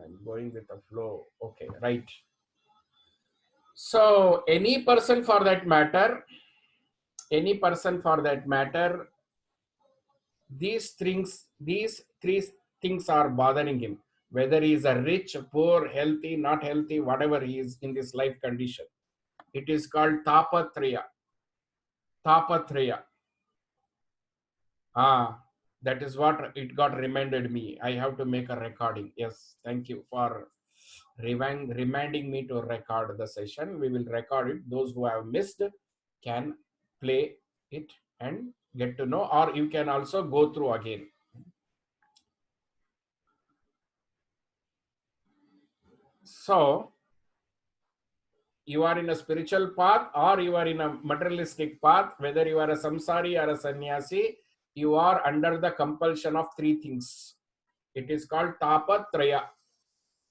I'm going with the flow. Okay, right. So any person for that matter, these three things are bothering him. Whether he is a rich, poor, healthy, not healthy, whatever he is in this life condition. It is called tapatraya. Tapatraya. That is what it got reminded me. I have to make a recording. Yes, thank you for reminding me to record the session. We will record it. Those who have missed can play it and get to know, or you can also go through again. So you are in a spiritual path or you are in a materialistic path, whether you are a samsari or a sannyasi, you are under the compulsion of three things. It is called tapatraya.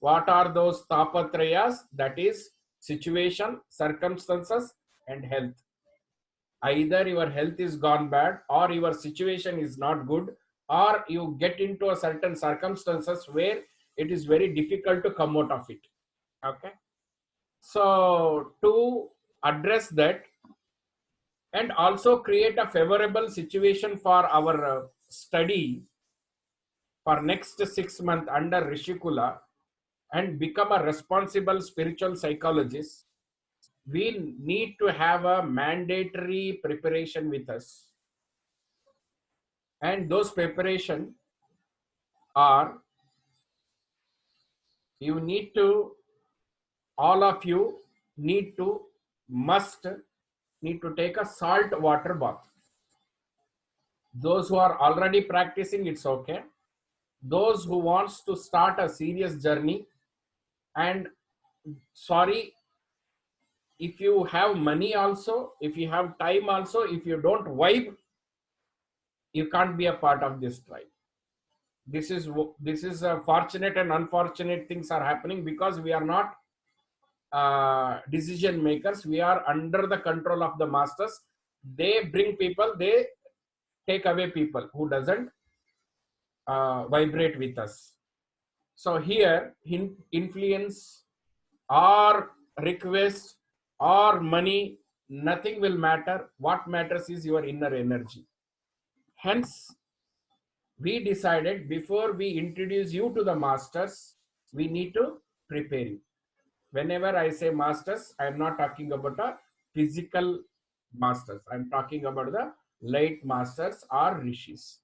What are those tapatrayas? That is situation, circumstances, and health. Either your health is gone bad, or your situation is not good, or you get into a certain circumstances where it is very difficult to come out of it. Okay. So to address that and also create a favorable situation for our study for next 6 months under Rishikula and become a responsible spiritual psychologist, we need to have a mandatory preparation with us. And those preparation are, you need to, all of you need to take a salt water bath. Those who are already practicing, it's okay. Those who wants to start a serious journey, and sorry, if you have money also, if you have time also, if you don't vibe, you can't be a part of this tribe. This is fortunate and unfortunate things are happening because we are not decision makers. We are under the control of the masters. They bring people, they take away people who doesn't vibrate with us. So here, influence or request or money, nothing will matter. What matters is your inner energy. Hence, we decided before we introduce you to the masters, we need to prepare you. Whenever I say masters, I am not talking about a physical masters. I am talking about the light masters or rishis.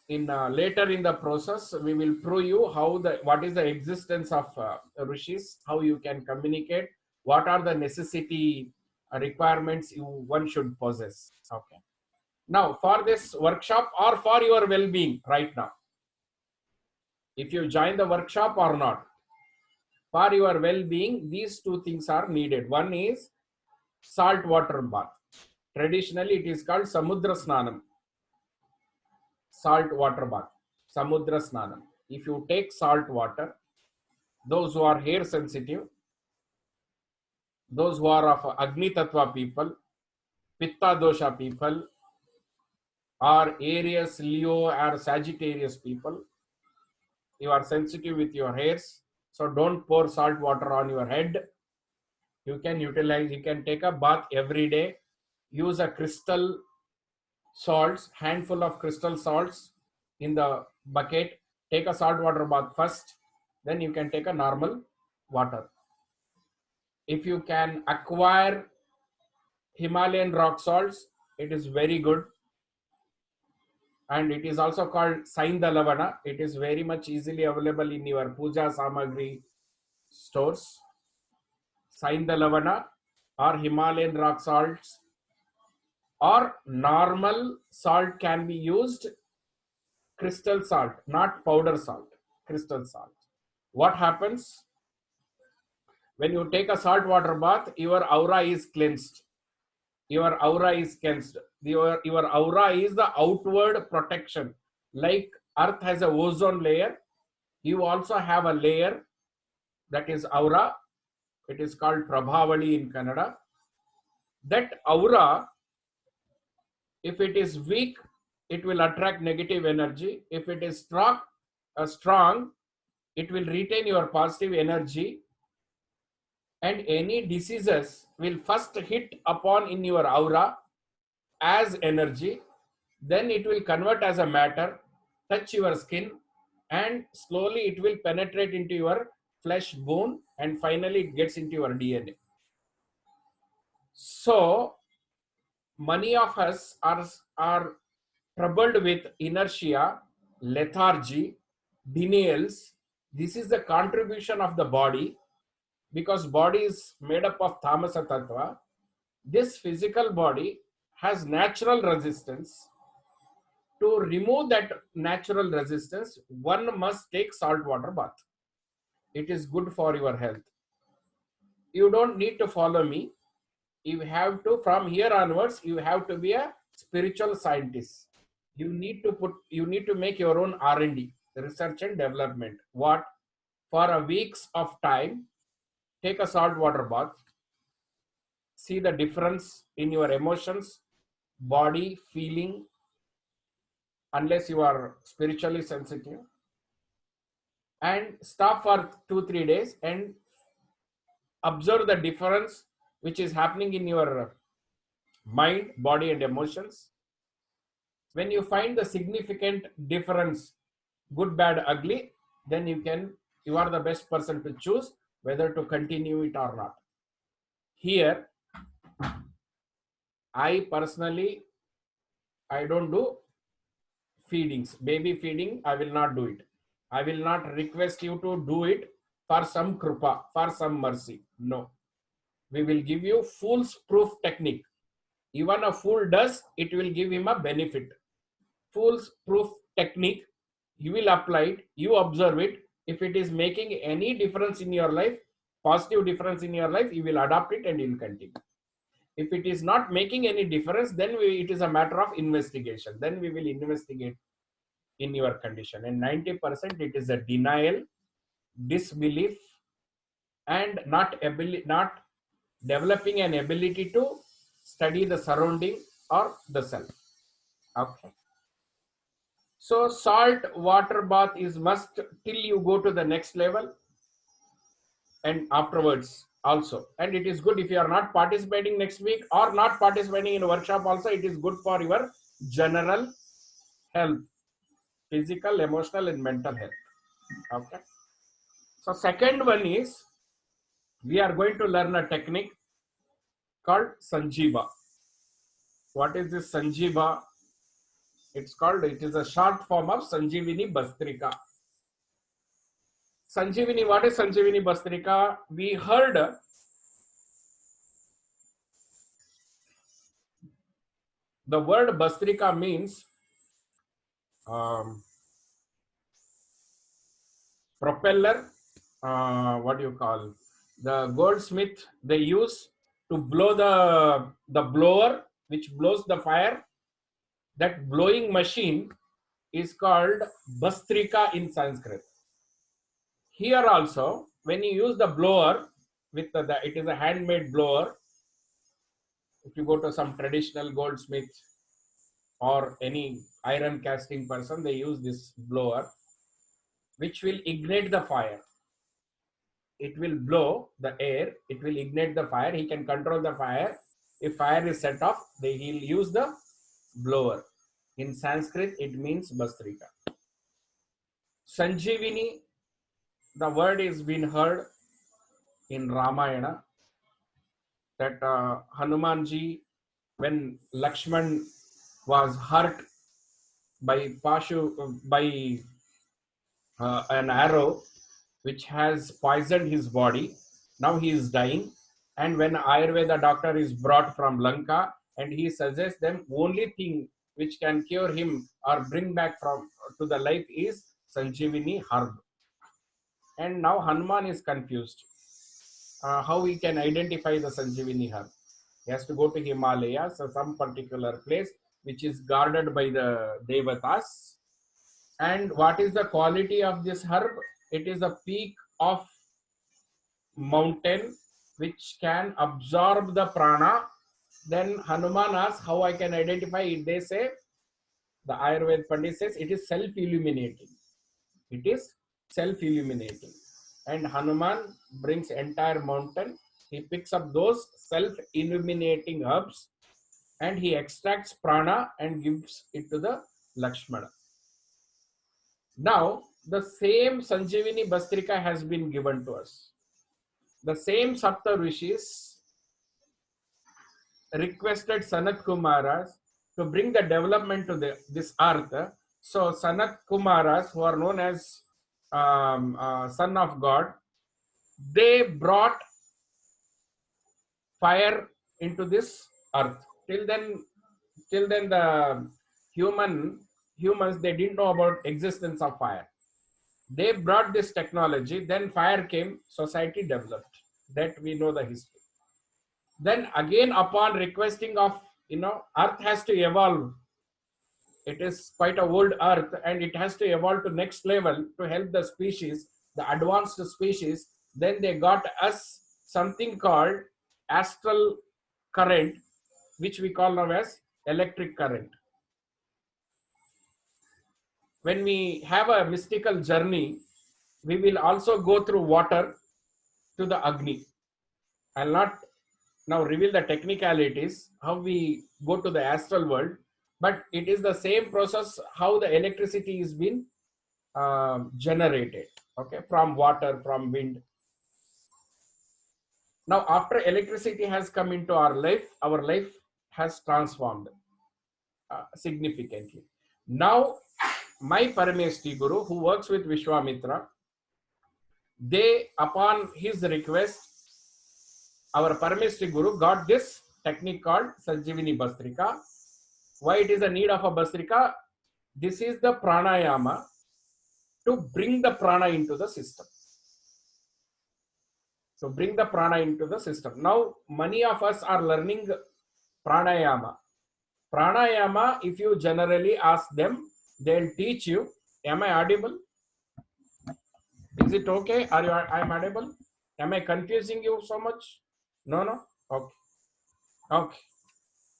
Later in the process, we will prove you what is the existence of rishis, how you can communicate, what are the necessity requirements one should possess. Okay. Now, for this workshop or for your well-being right now, if you join the workshop or not, for your well-being, these two things are needed. One is salt water bath. Traditionally, it is called Samudra Snanam. Salt water bath. Samudra Snanam. If you take salt water, those who are hair sensitive, those who are of Agni Tattva people, Pitta Dosha people, or Aries, Leo, or Sagittarius people, you are sensitive with your hairs, so don't pour salt water on your head. You can utilize, you can take a bath every day. Use a crystal salts, handful of crystal salts in the bucket. Take a salt water bath first, then you can take a normal water. If you can acquire Himalayan rock salts, it is very good. And it is also called Sainda Lavana. It is very much easily available in your Puja Samagri stores. Sainda Lavana or Himalayan rock salts or normal salt can be used. Crystal salt, not powder salt, crystal salt. What happens when you take a salt water bath? Your aura is cleansed. Your aura is cleansed. Your aura is the outward protection. Like Earth has a ozone layer, you also have a layer that is aura. It is called Prabhavali in Kannada. That aura, if it is weak, it will attract negative energy. If it is strong, it will retain your positive energy, and any diseases will first hit upon in your aura as energy, then it will convert as a matter, touch your skin, and slowly it will penetrate into your flesh, bone, and finally it gets into your DNA. So many of us are troubled with inertia, lethargy, denials. This is the contribution of the body, because body is made up of tamasa tattva. This physical body has natural resistance. To remove that natural resistance, one must take salt water bath. It is good for your health. You don't need to follow me. You have to, from here onwards, you have to be a spiritual scientist. You need to make your own R&D, research and development. What? For a weeks of time, take a salt water bath. See the difference in your emotions, body, feeling, unless you are spiritually sensitive. And stop for 2-3 days and observe the difference which is happening in your mind, body, and emotions. When you find the significant difference, good, bad, ugly, then you are the best person to choose whether to continue it or not. Here, I personally, I don't do feedings. Baby feeding, I will not do it. I will not request you to do it for some krupa, for some mercy. No. We will give you fool's proof technique. Even a fool does, it will give him a benefit. Fool's proof technique, you will apply it, you observe it. If it is making any difference in your life, positive difference in your life, you will adopt it and you will continue. If it is not making any difference, then it is a matter of investigation. Then we will investigate in your condition. And 90% it is a denial, disbelief, and not developing an ability to study the surrounding or the self. Okay. So salt water bath is must till you go to the next level, and afterwards also. And it is good if you are not participating next week or not participating in a workshop also, it is good for your general health, physical, emotional, and mental health. Okay. So second one is, we are going to learn a technique called Sanjiva. What is this Sanjiva? It is a short form of Sanjivini Bastrika. Sanjivini, what is Sanjivini Bastrika? We heard the word Bastrika means propeller, what do you call? The goldsmith, they use to blow the blower which blows the fire. That blowing machine is called Bastrika in Sanskrit. Here also, when you use the blower, it is a handmade blower. If you go to some traditional goldsmith or any iron casting person, they use this blower, which will ignite the fire. It will blow the air, it will ignite the fire. He can control the fire. If fire is set off, he'll use the blower. In Sanskrit, it means Bastrika. Sanjivini, the word is been heard in Ramayana, that Hanumanji, when Lakshman was hurt by an arrow which has poisoned his body, now he is dying. And when Ayurveda doctor is brought from Lanka, and he suggests them, only thing which can cure him or bring back to the life is Sanjivini herb. And now Hanuman is confused. How he can identify the Sanjivini herb? He has to go to Himalayas or some particular place which is guarded by the Devatas. And what is the quality of this herb? It is a peak of mountain which can absorb the prana. Then Hanuman asks, how I can identify it? They say, the Ayurveda Pandit says, it is self-illuminating. It is self-illuminating. And Hanuman brings entire mountain. He picks up those self-illuminating herbs and he extracts prana and gives it to the Lakshmana. Now, the same Sanjeevani Bastrika has been given to us. The same Sapta Rishis requested Sanat Kumaras to bring the development to this earth. So, Sanat Kumaras, who are known as son of God, they brought fire into this earth. Till then the humans, they didn't know about existence of fire. They brought this technology, then fire came, society developed. That we know the history. Then again, upon requesting of, earth has to evolve. It is quite a old earth and it has to evolve to next level to help the species, the advanced species. Then they got us something called astral current, which we call now as electric current. When we have a mystical journey, we will also go through water to the Agni. I'll not now reveal the technicalities, how we go to the astral world, but it is the same process how the electricity is being generated, okay, from water, from wind. Now, after electricity has come into our life has transformed significantly. Now, my Parameshti Guru, who works with Vishwamitra, they, upon his request, our Parameshti Guru got this technique called Sanjeevani Bastrika. Why it is a need of a Bastrika? This is the pranayama to bring the prana into the system. To bring the prana into the system. Now, many of us are learning pranayama. Pranayama, if you generally ask them, they'll teach you. Am I audible? Is it okay? I'm audible? Am I confusing you so much? No? Okay. Okay.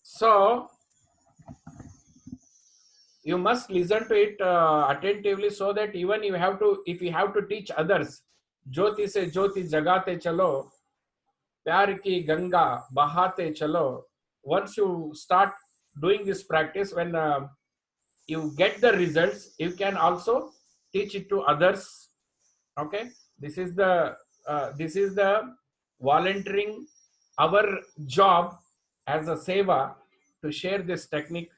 So, you must listen to it attentively so that even if you have to teach others, Jyoti se Jyoti jagate chalo, pyar ki ganga bahate chalo. Once you start doing this practice, when you get the results, you can also teach it to others. Okay, this is the volunteering, our job as a seva to share this technique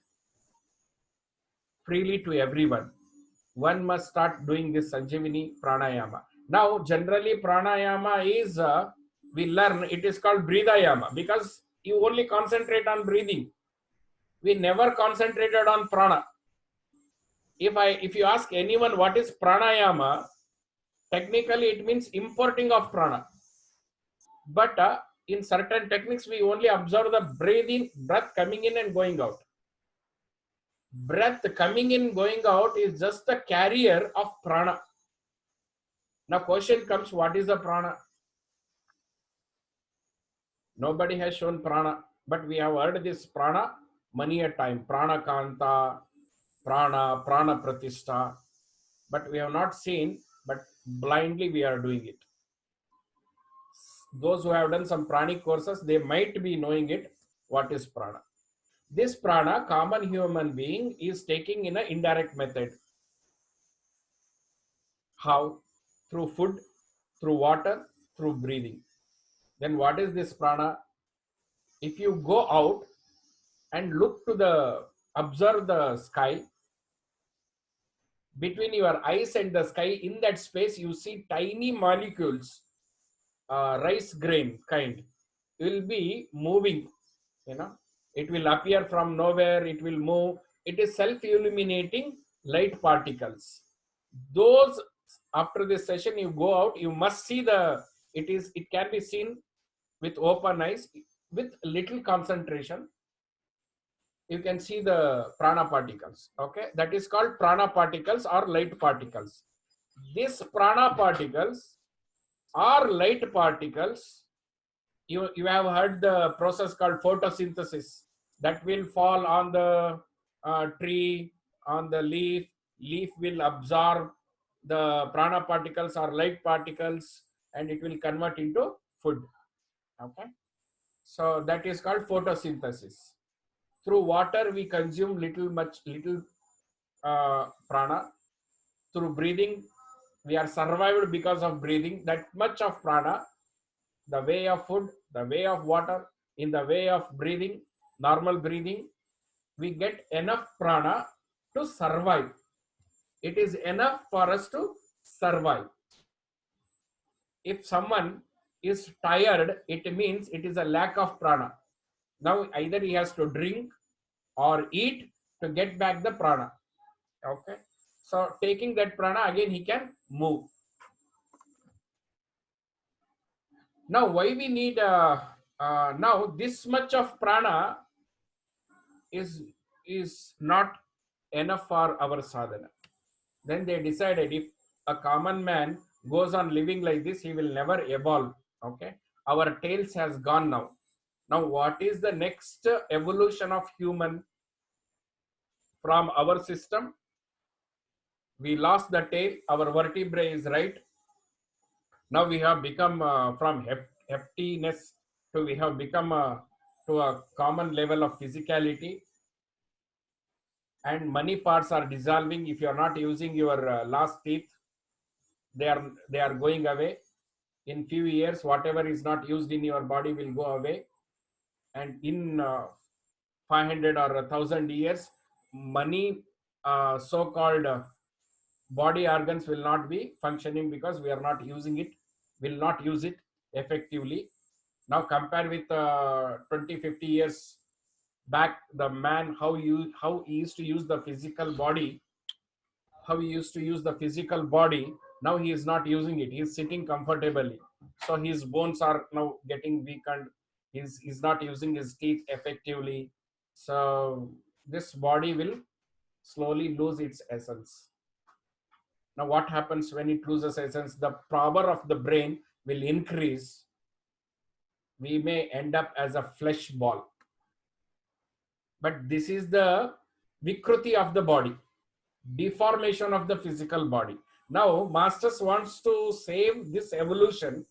freely to everyone. One must start doing this Sanjeevani pranayama. Now, generally pranayama is, we learn, it is called breathayama because you only concentrate on breathing. We never concentrated on prana. If you ask anyone what is pranayama, technically it means importing of prana. But in certain techniques, we only observe the breath coming in and going out. Breath coming in, going out is just the carrier of prana. Now question comes, what is the prana? Nobody has shown prana, but we have heard this prana many a time. Prana kanta, prana pratishta, but we have not seen, but blindly we are doing it. Those who have done some pranic courses, they might be knowing it, what is prana. This prana, common human being is taking in an indirect method. How? Through food, through water, through breathing. Then what is this prana? If you go out and observe the sky, between your eyes and the sky, in that space, you see tiny molecules, rice grain kind, will be moving, it will appear from nowhere, it will move. It is self-illuminating light particles. Those, after this session, you go out, you must see it can be seen with open eyes, with little concentration. You can see the prana particles. Okay, that is called prana particles or light particles. These prana particles or light particles, you have heard the process called photosynthesis, that will fall on the tree, on the leaf will absorb the prana particles are light particles, and it will convert into food. Okay, so that is called photosynthesis. Through water we consume little prana. Through breathing we are survived because of breathing, that much of prana. The way of food, the way of water, in the way of breathing, normal breathing, we get enough prana to survive. It is enough for us to survive. If someone is tired, it means it is a lack of prana. Now either he has to drink or eat to get back the prana. Okay, so taking that prana, again he can move. Now why we need now this much of prana is not enough for our sadhana. Then they decided, if a common man goes on living like this, he will never evolve. Okay, our tails has gone now. Now what is the next evolution of human from our system? We lost the tail, our vertebrae is right. Now we have become from heftiness to we have become to a common level of physicality, and many parts are dissolving. If you are not using your last teeth, they are going away. In few years, whatever is not used in your body will go away, and in 500 or 1,000 years, many so-called body organs will not be functioning because we are not using it, will not use it effectively. Now compare with 20-50 years back, the man, how he used to use the physical body, how he used to use the physical body. Now he is not using it, he is sitting comfortably, so his bones are now getting weakened. He's not using his teeth effectively, so this body will slowly lose its essence. Now what happens when it loses essence? The power of the brain will increase. We may end up as a flesh ball. But this is the vikruti of the body, deformation of the physical body. Now masters wants to save this evolution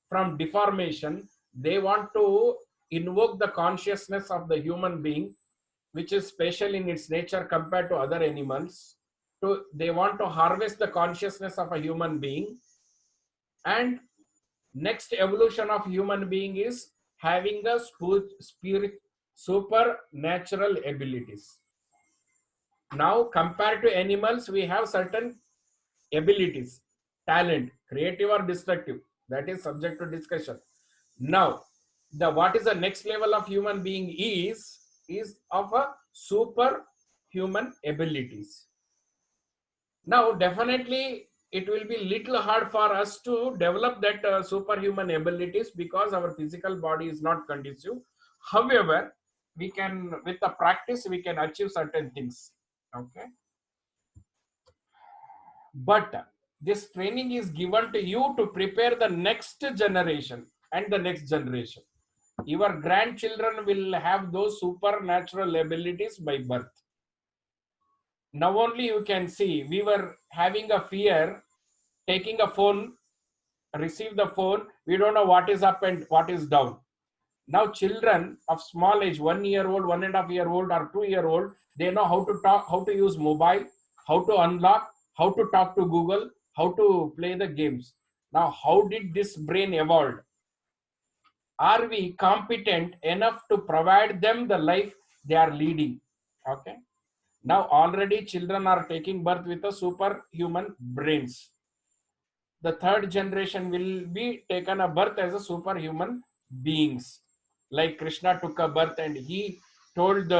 from deformation. They want to invoke the consciousness of the human being, which is special in its nature compared to other animals. So they want to harvest the consciousness of a human being, and next evolution of human being is having a spirit supernatural abilities. Now compared to animals, we have certain abilities, talent, creative or destructive, that is subject to discussion. Now the what is the next level of human being is of a superhuman abilities. Now definitely it will be little hard for us to develop that superhuman abilities because our physical body is not conducive. However, we can, with the practice, we can achieve certain things. Okay, but this training is given to you to prepare the next generation and the next generation. Your grandchildren will have those supernatural abilities by birth. Now only you can see, we were having a fear taking a phone, receive the phone, we don't know what is up and what is down. Now children of small age, 1 year old, 1.5 year old or 2 year old, they know how to talk, how to use mobile, how to unlock, how to talk to Google, how to play the games. Now how did this brain evolve? Are we competent enough to provide them the life they are leading? Okay, now already children are taking birth with a superhuman brains. The third generation will be taken a birth as a superhuman beings. Like Krishna took a birth and he told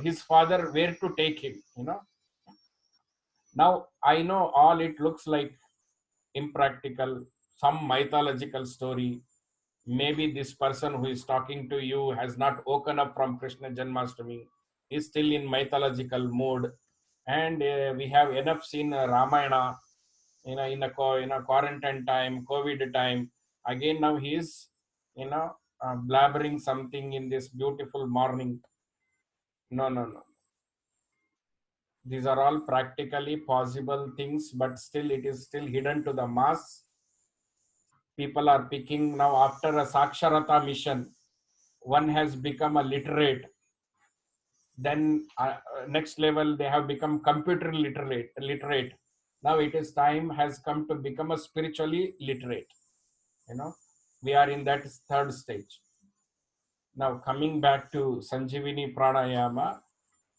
his father where to take him, you know. Now I know all it looks like impractical, some mythological story. Maybe this person who is talking to you has not woken up from Krishna Janmashtami, is still in mythological mode. And we have enough seen Ramayana in a quarantine time, COVID time. Again now he is blabbering something in this beautiful morning. No, no, no. These are all practically possible things, but still it is still hidden to the mass. People are picking now after a Saksharata mission. One has become a literate. Then next level they have become computer literate. Now it is time has come to become a spiritually literate. We are in that third stage. Now coming back to Sanjivini Pranayama.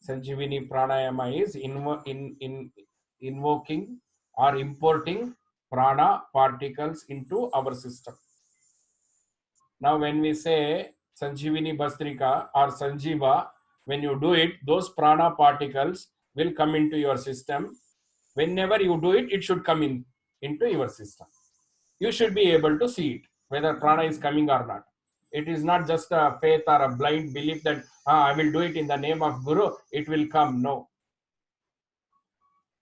Sanjivini Pranayama is invoking or importing prana particles into our system. Now when we say Sanjivini Bastrika or Sanjiva, when you do it, those prana particles will come into your system. Whenever you do it, it should come into your system. You should be able to see it, whether prana is coming or not. It is not just a faith or a blind belief that I will do it in the name of Guru, it will come. No,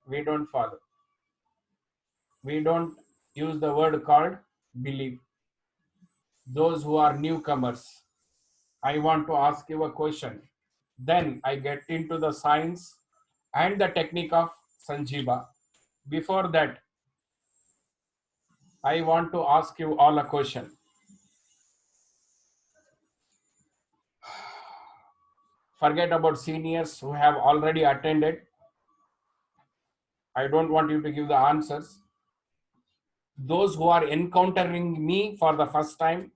we don't follow. We don't use the word called belief. Those who are newcomers, I want to ask you a question. Then I get into the science and the technique of Sanjiva. Before that, I want to ask you all a question. Forget about seniors who have already attended. I don't want you to give the answers. Those who are encountering me for the first time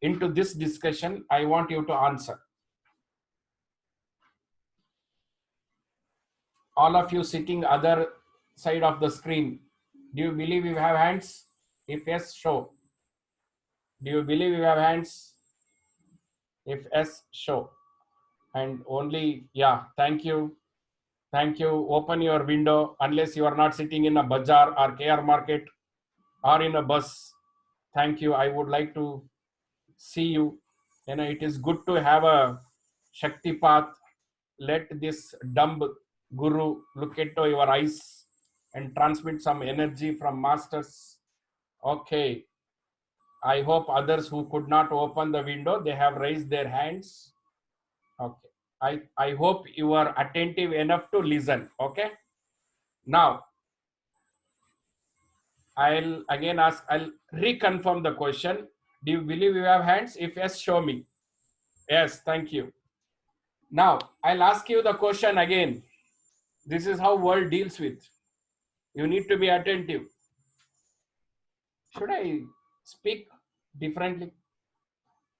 into this discussion, I want you to answer. All of you sitting other side of the screen, do you believe you have hands? If yes, show. Do you believe you have hands? If yes, show. And only, yeah, thank you. Thank you. Open your window, unless you are not sitting in a bazaar or KR market or in a bus. Thank you. I would like to see you. It is good to have a Shakti path. Let this dumb Guru look into your eyes and transmit some energy from masters. Okay. I hope others who could not open the window, they have raised their hands. Okay. I hope you are attentive enough to listen. Okay. Now, I'll again ask, I'll reconfirm the question. Do you believe you have hands? If yes, show me. Yes, thank you. Now, I'll ask you the question again. This is how world deals with. You need to be attentive. Should I speak differently?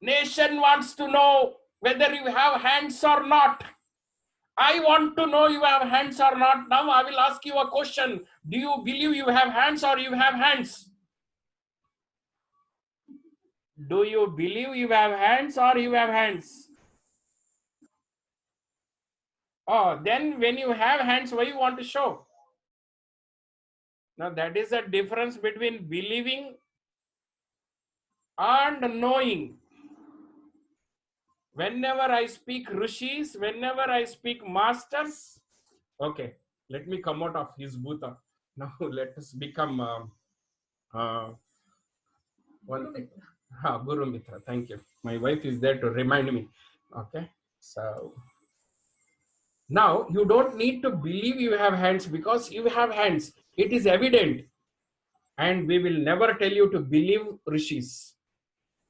Nation wants to know whether you have hands or not. I want to know you have hands or not. Now I will ask you a question. Do you believe you have hands or you have hands? Do you believe you have hands or you have hands? Oh, then when you have hands, why you want to show? Now that is the difference between believing and knowing. Whenever I speak rishis, whenever I speak masters, okay, let me come out of his bhuta. Now let us become one. Guru Mitra. Thank you. My wife is there to remind me. Okay, so now you don't need to believe you have hands, because you have hands. It is evident. And we will never tell you to believe rishis.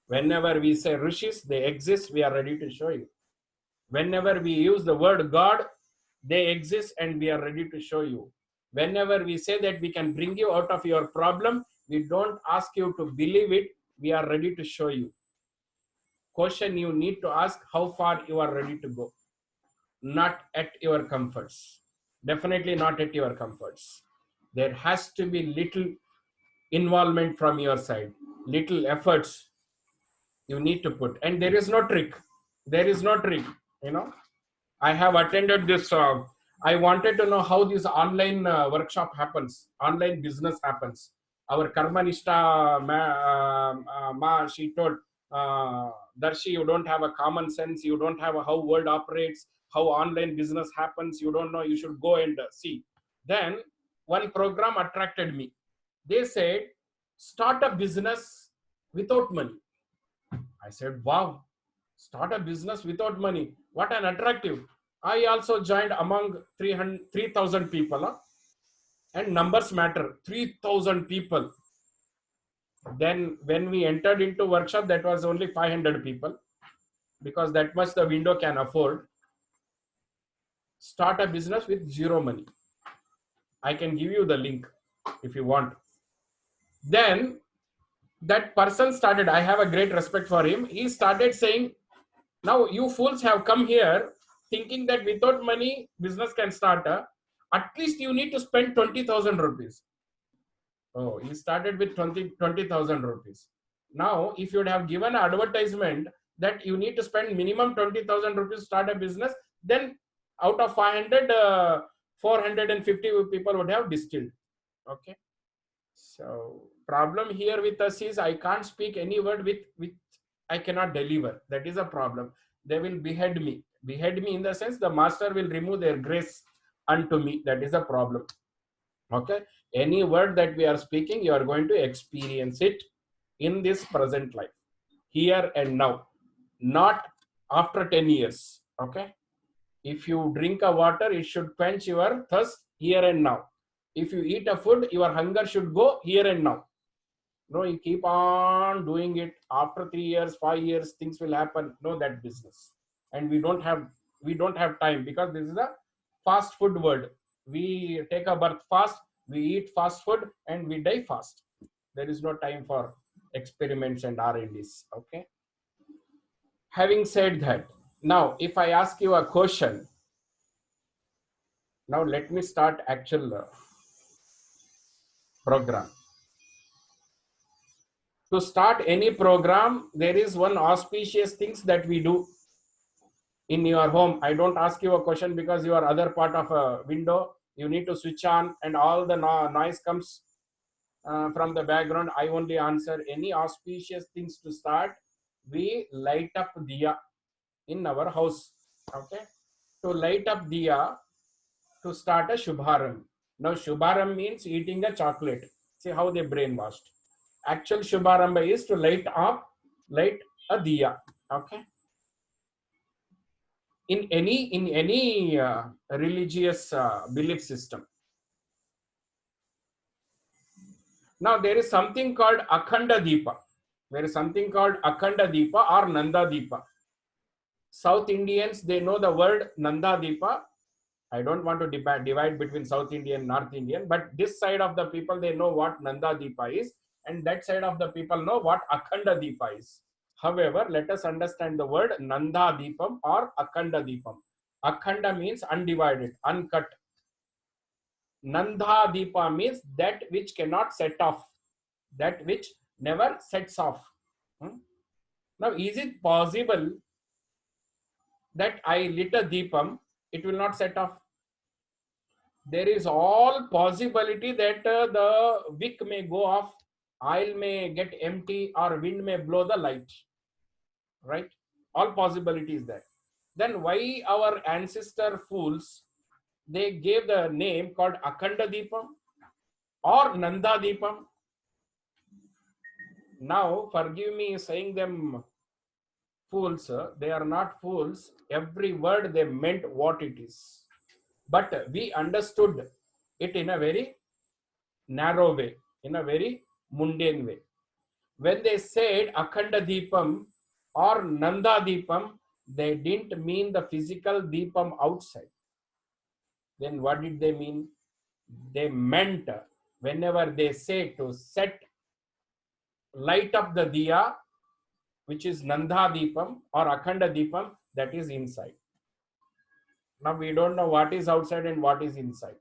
Whenever we say rishis, they exist, we are ready to show you. Whenever we use the word God, they exist and we are ready to show you. Whenever we say that we can bring you out of your problem, we don't ask you to believe it, we are ready to show you. Question you need to ask, how far you are ready to go. Not at your comforts. Definitely not at your comforts. There has to be little involvement from your side, little efforts you need to put. And there is no trick. There is no trick. I have attended this. I wanted to know how this online workshop happens, online business happens. Our Karmanishta ma, she told, Darshi, you don't have a common sense. You don't have how world operates, how online business happens. You don't know. You should go and see. Then one program attracted me. They said, start a business without money. I said, wow, start a business without money. What an attractive. I also joined among 3,000 people. And numbers matter. 3,000 people. Then when we entered into workshop, that was only 500 people, because that much the window can afford. Start a business with zero money. I can give you the link if you want. Then that person started, I have a great respect for him. He started saying, now you fools have come here thinking that without money business can start. At least you need to spend 20,000 rupees. Oh, he started with 20,000 rupees. Now, if you would have given an advertisement that you need to spend minimum 20,000 rupees to start a business, then out of 500, 450 people would have distilled. Okay. So problem here with us is I can't speak any word with I cannot deliver. That is a problem. They will behead me. Behead me in the sense the master will remove their grace unto me. That is a problem. Okay. Any word that we are speaking, you are going to experience it in this present life, here and now, not after 10 years. Okay. If you drink a water, it should quench your thirst here and now. If you eat a food, your hunger should go here and now. No, you keep on doing it. After 3 years, 5 years, things will happen. No, that business. And we don't have time, because this is a fast food world. We take a birth fast, we eat fast food, and we die fast. There is no time for experiments and R&Ds. Okay. Having said that, now if I ask you a question, now let me start actual program. To start any program, there is one auspicious things that we do in your home. I don't ask you a question because you are other part of a window. You need to switch on and all the noise comes from the background. I only answer any auspicious things to start. We light up diya in our house. Okay. To light up diya, to start a Shubharam. Now Shubharam means eating a chocolate. See how they brainwashed. Actual Shubharamba is to light a diya. Okay. In any religious belief system. Now there is something called Akhanda Deepa. There is something called Akhanda Deepa or Nanda Deepa. South Indians, they know the word Nanda Deepa. I don't want to divide between South Indian and North Indian, but this side of the people, they know what Nanda Deepa is, and that side of the people know what Akhanda Deepa is. However, let us understand the word Nanda Deepam or Akhanda Deepam. Akhanda means undivided, uncut. Nanda Deepa means that which cannot set off, that which never sets off. Now, is it possible that I lit a Deepam, it will not set off? There is all possibility that the wick may go off, oil may get empty, or wind may blow the light. Right? All possibilities there. Then why our ancestor fools, they gave the name called Akhanda Deepam or Nanda Deepam? Now, forgive me saying them fools, they are not fools. Every word they meant what it is. But we understood it in a very narrow way, in a very mundane way. When they said Akhanda Deepam or Nanda Deepam, they didn't mean the physical Deepam outside. Then what did they mean? They meant whenever they say to set, light up the diya, which is Nanda Deepam or Akhanda Deepam, that is inside. Now we don't know what is outside and what is inside.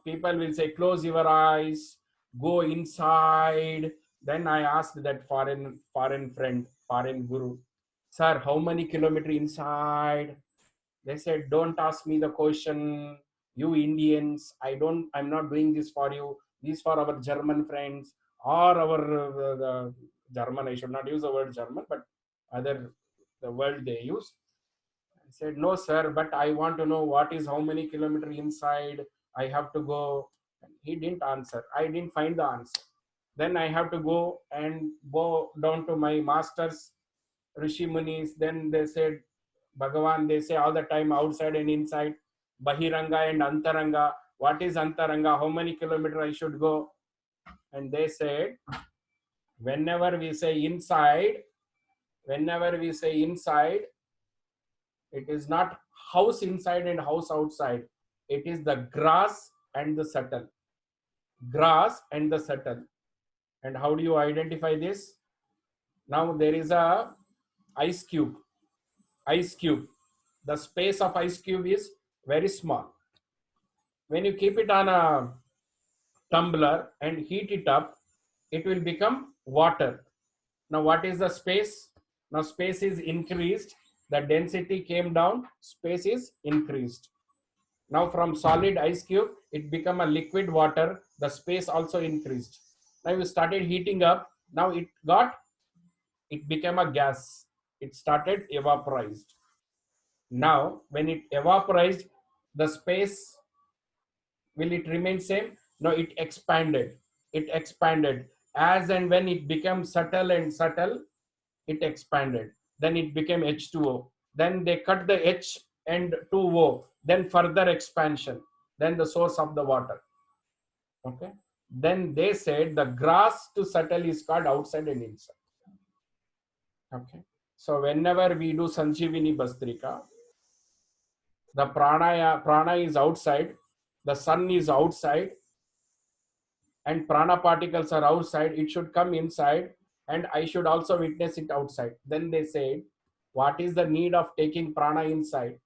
People will say, close your eyes, go inside. Then I asked that foreign friend, foreign guru, sir, how many kilometers inside? They said, don't ask me the question. You Indians, I'm not doing this for you. This for our German friends or our German. I should not use the word German, but the word they use. I said, no, sir, but I want to know what is how many kilometers inside. I have to go. He didn't answer. I didn't find the answer. Then I have to go and go down to my masters, Rishi Munis. Then they said, Bhagavan, they say all the time outside and inside, Bahiranga and Antaranga. What is Antaranga? How many kilometers I should go? And they said, whenever we say inside, it is not house inside and house outside. It is the grass and the subtle. Grass and the subtle. And how do you identify this? Now there is a ice cube. Ice cube. The space of ice cube is very small. When you keep it on a tumbler and heat it up, it will become water. Now what is the space? Now space is increased. The density came down. Space is increased. Now from solid ice cube, it become a liquid water. The space also increased. Now you started heating up. Now it became a gas. It started evaporized. Now when it evaporized, the space, will it remain same? No, it expanded. It expanded. As and when it became subtle and subtle, it expanded. Then it became H2O. Then they cut the H and 2O. Then further expansion. Then the source of the water. Okay. Then they said the grass to subtle is called outside and inside. Okay. So whenever we do Sanjeevani Bhastrika, the prana is outside, the sun is outside, and prana particles are outside. It should come inside, and I should also witness it outside. Then they said, what is the need of taking prana inside?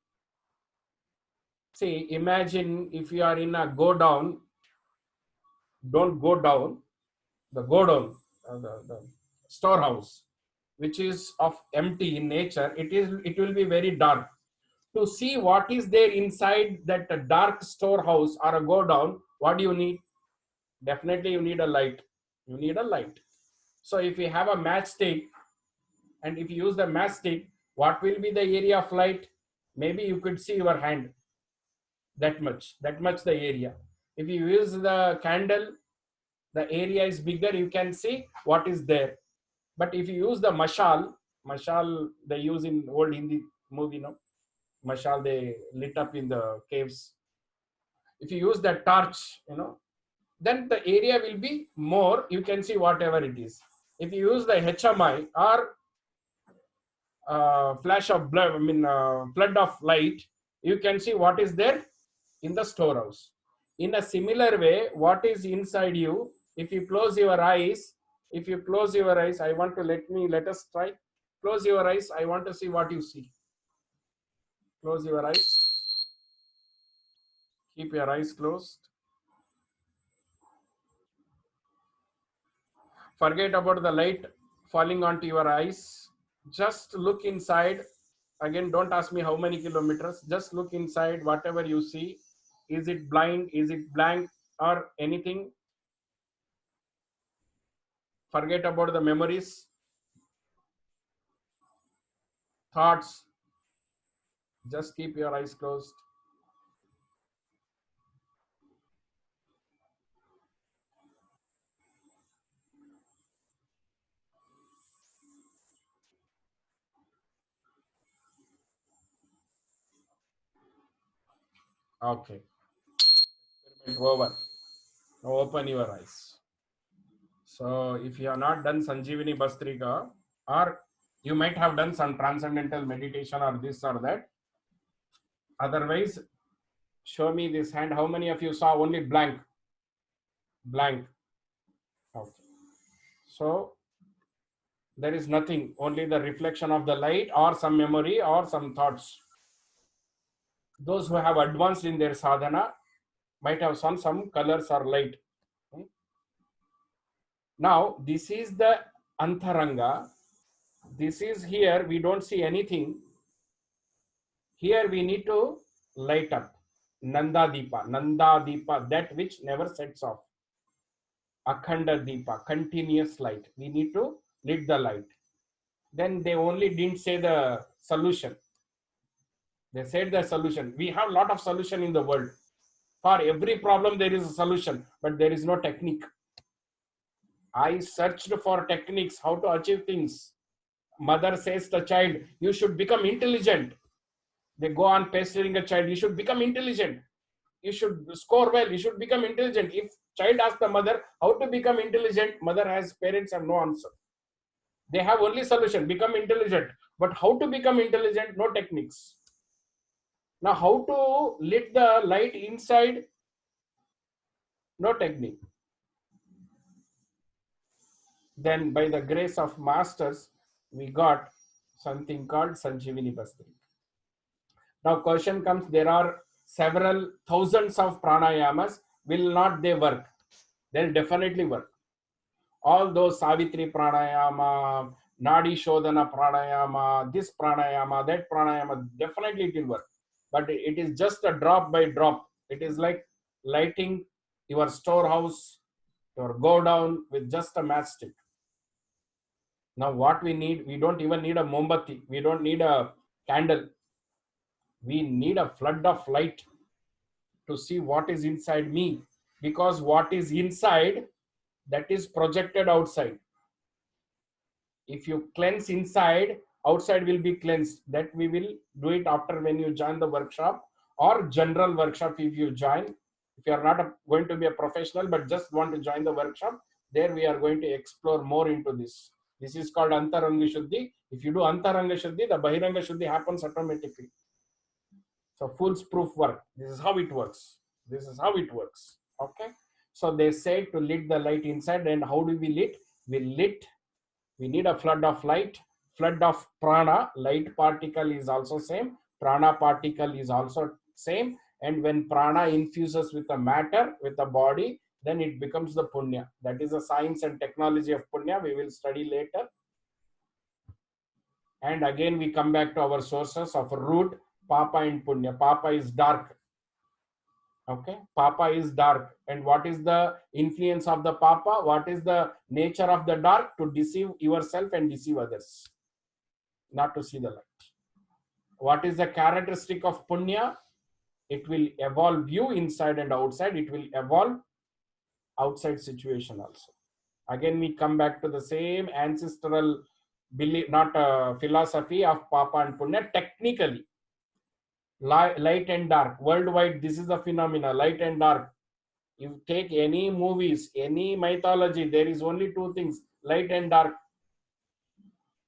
See, imagine if you are in a go down, don't go down, the go down, the storehouse, which is of empty in nature, it will be very dark. To see what is there inside that dark storehouse or a go down, what do you need? Definitely you need a light. You need a light. So if you have a matchstick and if you use the matchstick, what will be the area of light? Maybe you could see your hand. That much the area. If you use the candle, the area is bigger, you can see what is there. But if you use the mashal they use in old Hindi movie, no? Mashal they lit up in the caves. If you use the torch, then the area will be more, you can see whatever it is. If you use the HMI or flash of blood, flood of light, you can see what is there in the storehouse. In a similar way, what is inside you, if you close your eyes, I want to let us try. Close your eyes, I want to see what you see. Close your eyes. Keep your eyes closed. Forget about the light falling onto your eyes. Just look inside. Again, don't ask me how many kilometers. Just look inside. Whatever you see, is it blind? Is it blank or anything? Forget about the memories, thoughts. Just keep your eyes closed. Okay. Experiment over. Now open your eyes. So if you have not done Sanjeevani Bhastrika, or you might have done some transcendental meditation or this or that. Otherwise, show me this hand. How many of you saw only blank? Blank. Okay. So there is nothing, only the reflection of the light or some memory or some thoughts. Those who have advanced in their sadhana might have seen some colors or light. Now, this is the Antaranga. This is here, we don't see anything. Here we need to light up. Nanda Deepa, that which never sets off. Akhanda Deepa, continuous light. We need to lit the light. Then they only didn't say the solution. They said the solution. We have a lot of solution in the world. For every problem there is a solution, but there is no technique. I searched for techniques, how to achieve things. Mother says to the child, you should become intelligent. They go on pestering a child. You should become intelligent. You should score well. You should become intelligent. If child asks the mother how to become intelligent, parents have no answer. They have only solution: become intelligent. But how to become intelligent? No techniques. Now, how to lit the light inside? No technique. Then, by the grace of masters, we got something called Sanjeevani Bastri. Now, question comes: there are several thousands of pranayamas. Will not they work? They'll definitely work. All those Savitri pranayama, Nadi Shodhana pranayama, this pranayama, that pranayama, definitely it will work. But it is just a drop by drop. It is like lighting your storehouse, your go down with just a matchstick. Now, what we need, we don't even need a mombatti. We don't need a candle. We need a flood of light to see what is inside me. Because what is inside, that is projected outside. If you cleanse inside, outside will be cleansed. That we will do it after when you join the workshop or general workshop. If you join, if you are not going to be a professional but just want to join the workshop, there we are going to explore more into this. This is called Antaranga Shuddhi. If you do Antaranga Shuddhi, the Bahiranga Shuddhi happens automatically. So foolproof work. This is how it works. This is how it works. Okay. So they say to lit the light inside. And how do we lit? We need a flood of light, flood of prana. Light particle is also same. Prana particle is also same. And when prana infuses with the matter, with the body, then it becomes the punya. That is the science and technology of punya. We will study later. And again, we come back to our sources of root, papa and punya. Papa is dark. Okay, papa is dark. And what is the influence of the papa? What is the nature of the dark? To deceive yourself and deceive others, not to see the light. What is the characteristic of punya? It will evolve you inside and outside. It will evolve outside situation also. Again, we come back to the same ancestral belief, not philosophy of papa and punya. Technically, light and dark worldwide, this is the phenomena. Light and dark. You take any movies, any mythology, there is only two things: light and dark,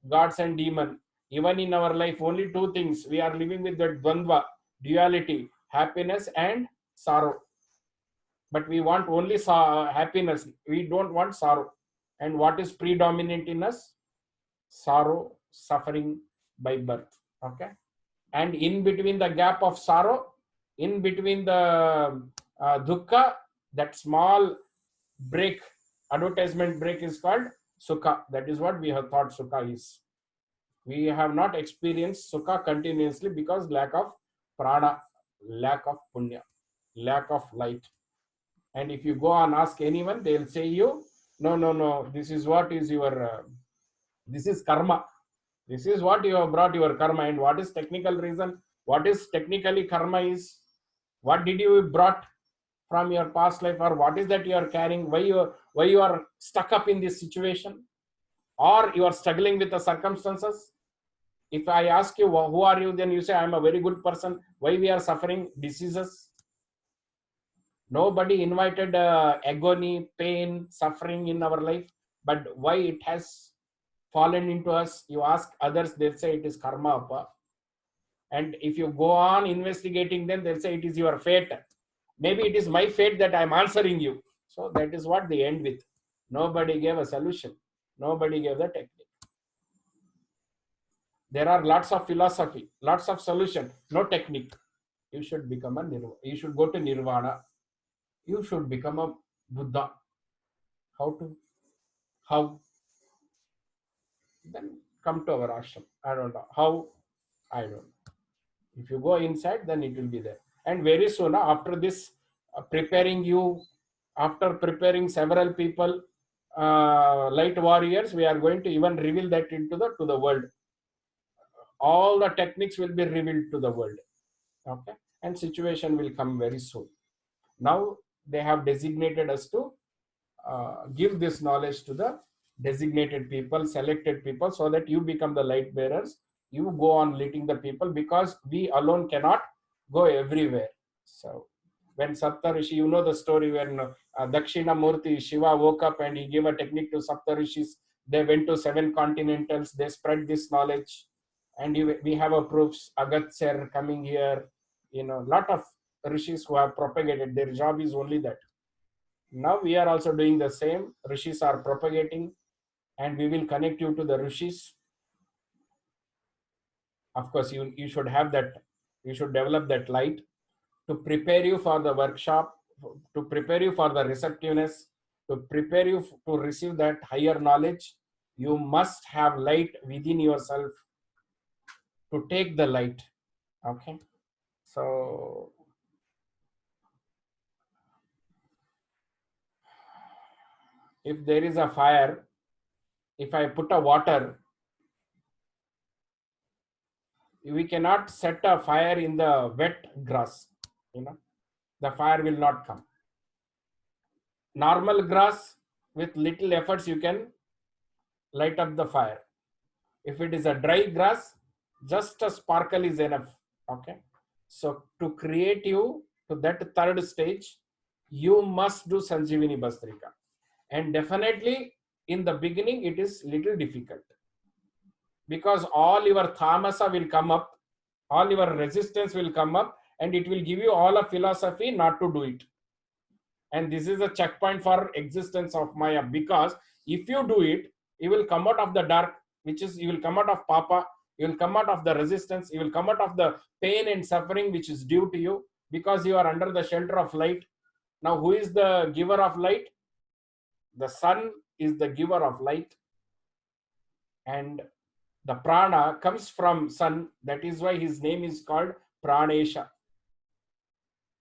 gods and demon. Even in our life, only two things. We are living with that dvandva, duality, happiness and sorrow. But we want only happiness. We don't want sorrow. And what is predominant in us? Sorrow, suffering by birth. Okay. And in between the gap of sorrow, in between the dukkha, that small break, advertisement break, is called sukha. That is what we have thought sukha is. We have not experienced sukha continuously because lack of prana, lack of punya, lack of light. And if you go and ask anyone, they'll say you, no, this is what is your, this is karma. This is what you have brought, your karma. And what is technical reason? What is technically karma is? What did you brought from your past life, or what is that you are carrying? Why you are stuck up in this situation, or you are struggling with the circumstances? If I ask you who are you, then you say I am a very good person. Why we are suffering diseases? Nobody invited agony, pain, suffering in our life, but why it has fallen into us? You ask others, they'll say it is karma, appa. And if you go on investigating them, they'll say it is your fate. Maybe it is my fate that I'm answering you. So that is what they end with. Nobody gave a solution. Nobody gave the technique. There are lots of philosophy, lots of solution, no technique. You should become a nirvana. You should go to nirvana. You should become a Buddha. How to? How? Then come to our ashram. I don't know. How? I don't know. If you go inside, then it will be there. And very soon, after this, preparing you, after preparing several people, light warriors, we are going to even reveal that into to the world. All the techniques will be revealed to the world. Okay, and situation will come very soon. Now they have designated us to give this knowledge to the designated people, selected people, so that you become the light bearers You go on leading the people, because we alone cannot go everywhere. So when Saptarishi, you know the story when Dakshina Murti, Shiva woke up and he gave a technique to Saptarishis. They went to 7 continentals, they spread this knowledge. And we have a proofs, Agatsar coming here, lot of rishis who have propagated. Their job is only that. Now we are also doing the same. Rishis are propagating, and we will connect you to the rishis. Of course, you should have that, you should develop that light to prepare you for the workshop, to prepare you for the receptiveness, to prepare you to receive that higher knowledge. You must have light within yourself to take the light. Okay. So if there is a fire, if I put a water, we cannot set a fire in the wet grass. The fire will not come. Normal grass, with little efforts, you can light up the fire. If it is a dry grass, just a sparkle is enough. Okay. So to create you to that third stage, you must do Sanjeevani Bastrika. And definitely in the beginning, it is little difficult, because all your thamasa will come up, all your resistance will come up, and it will give you all a philosophy not to do it. And this is a checkpoint for existence of Maya, because if you do it, you will come out of the dark, which is, you will come out of Papa, you will come out of the resistance, you will come out of the pain and suffering which is due to you, because you are under the shelter of light. Now, who is the giver of light? The sun is the giver of light, and the prana comes from sun. That is why his name is called Pranesha.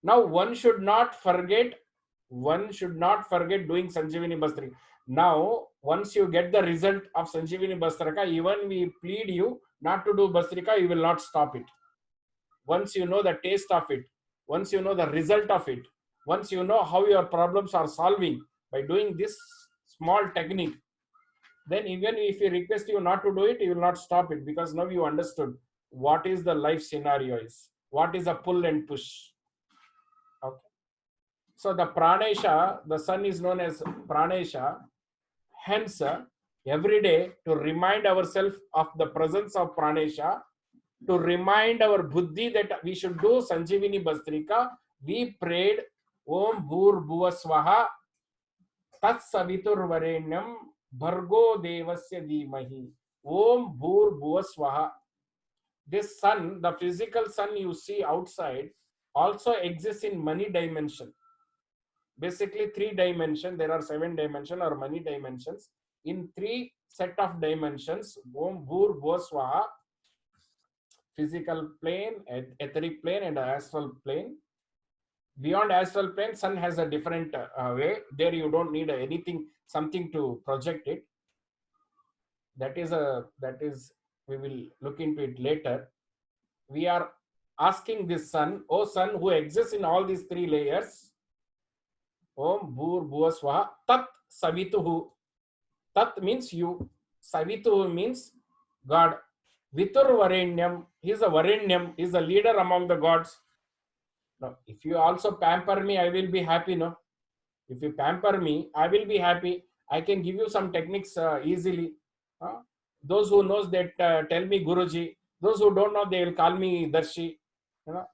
Now, one should not forget doing Sanjeevani Bastrika. Now, once you get the result of Sanjeevani Bastrika, even we plead you not to do Bastrika, you will not stop it. Once you know the taste of it, once you know the result of it, once you know how your problems are solving by doing this small technique, then even if we request you not to do it, you will not stop it, because now you understood what is the life scenario is, what is a pull and push. Okay. So the Pranesha, the sun is known as Pranesha. Hence, every day to remind ourselves of the presence of Pranesha, to remind our buddhi that we should do Sanjeevani Bastrika, we prayed Om Bhur Bhuva Swaha Tat Savitur Varenyam Bhargo Devasya Dhimahi. Om Bhur Bhuva Swaha. This sun, the physical sun you see outside, also exists in many dimensions. Basically 3 dimensions. There are 7 dimensions or many dimensions. In 3 set of dimensions, Om Bhur Bhuva Swaha, physical plane, etheric plane, and astral plane. Beyond astral plane, sun has a different way. There you don't need something to project it. That is we will look into it later. We are asking this sun, O sun who exists in all these 3 layers, Om Bhur Bhuva Swaha Tat Savituhu. Tat means you. Savituhu means God. Vitur Varenyam. He is a Varenyam. He is a leader among the gods. Now, if you also pamper me, I will be happy. No, if you pamper me, I will be happy. I can give you some techniques easily. Those who knows that tell me Guruji. Those who don't know, they will call me Darshi.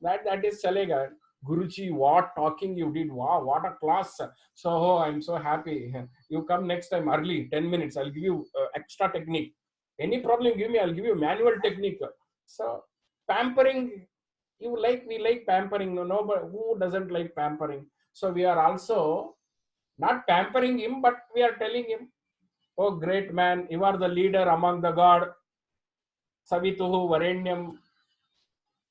That is chalega. Guruji, what talking you did? Wow, what a class! So I'm so happy. You come next time early, 10 minutes. I'll give you extra technique. Any problem, give me. I'll give you manual technique. So pampering. We like pampering. No, but who doesn't like pampering? So we are also not pampering him, but we are telling him, oh great man, you are the leader among the god. Savituhu Varenyam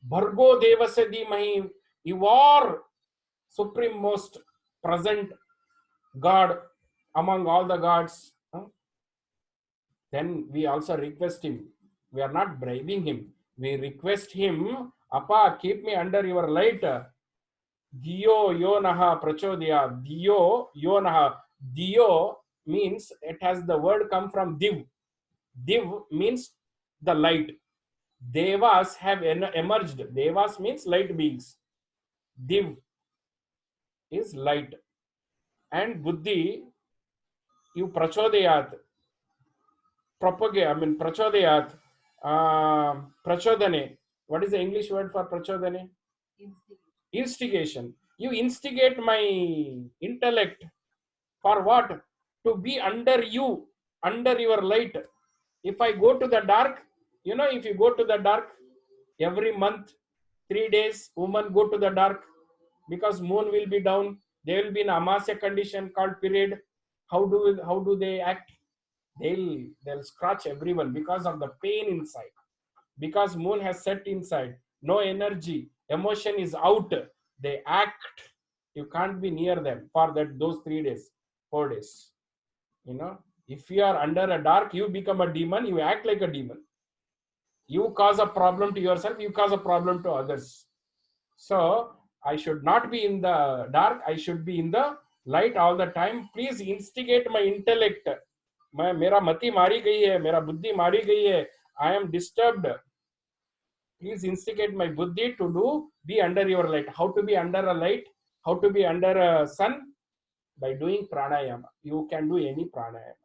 Bhargo Devasya Dhimahi. You are supreme most present God among all the gods. Then we also request him. We are not bribing him. We request him, Appa, keep me under your light. Diyo yonaha prachodya. Diyo yonaha. Diyo means, it has the word come from div. Div means the light. Devas have emerged. Devas means light beings. Div is light. And Buddhi, you prachodayat, propagate, I mean prachodayat, prachodane. What is the English word for prachodane? Instigation. You instigate my intellect for what? To be under you, under your light. If I go to the dark, if you go to the dark every month, 3 days, women go to the dark because moon will be down. They will be in amasya condition called period. How do they act? They'll scratch everyone because of the pain inside. Because moon has set inside, no energy, emotion is out. They act. You can't be near them for those 3 days, 4 days. If you are under a dark, you become a demon. You act like a demon. You cause a problem to yourself. You cause a problem to others. So I should not be in the dark. I should be in the light all the time. Please instigate my intellect. मेरा मति मारी गई है, मेरा बुद्धि मारी गई है. I am disturbed. Please instigate my buddhi to be under your light. How to be under a light? How to be under a sun? By doing pranayama. You can do any pranayama.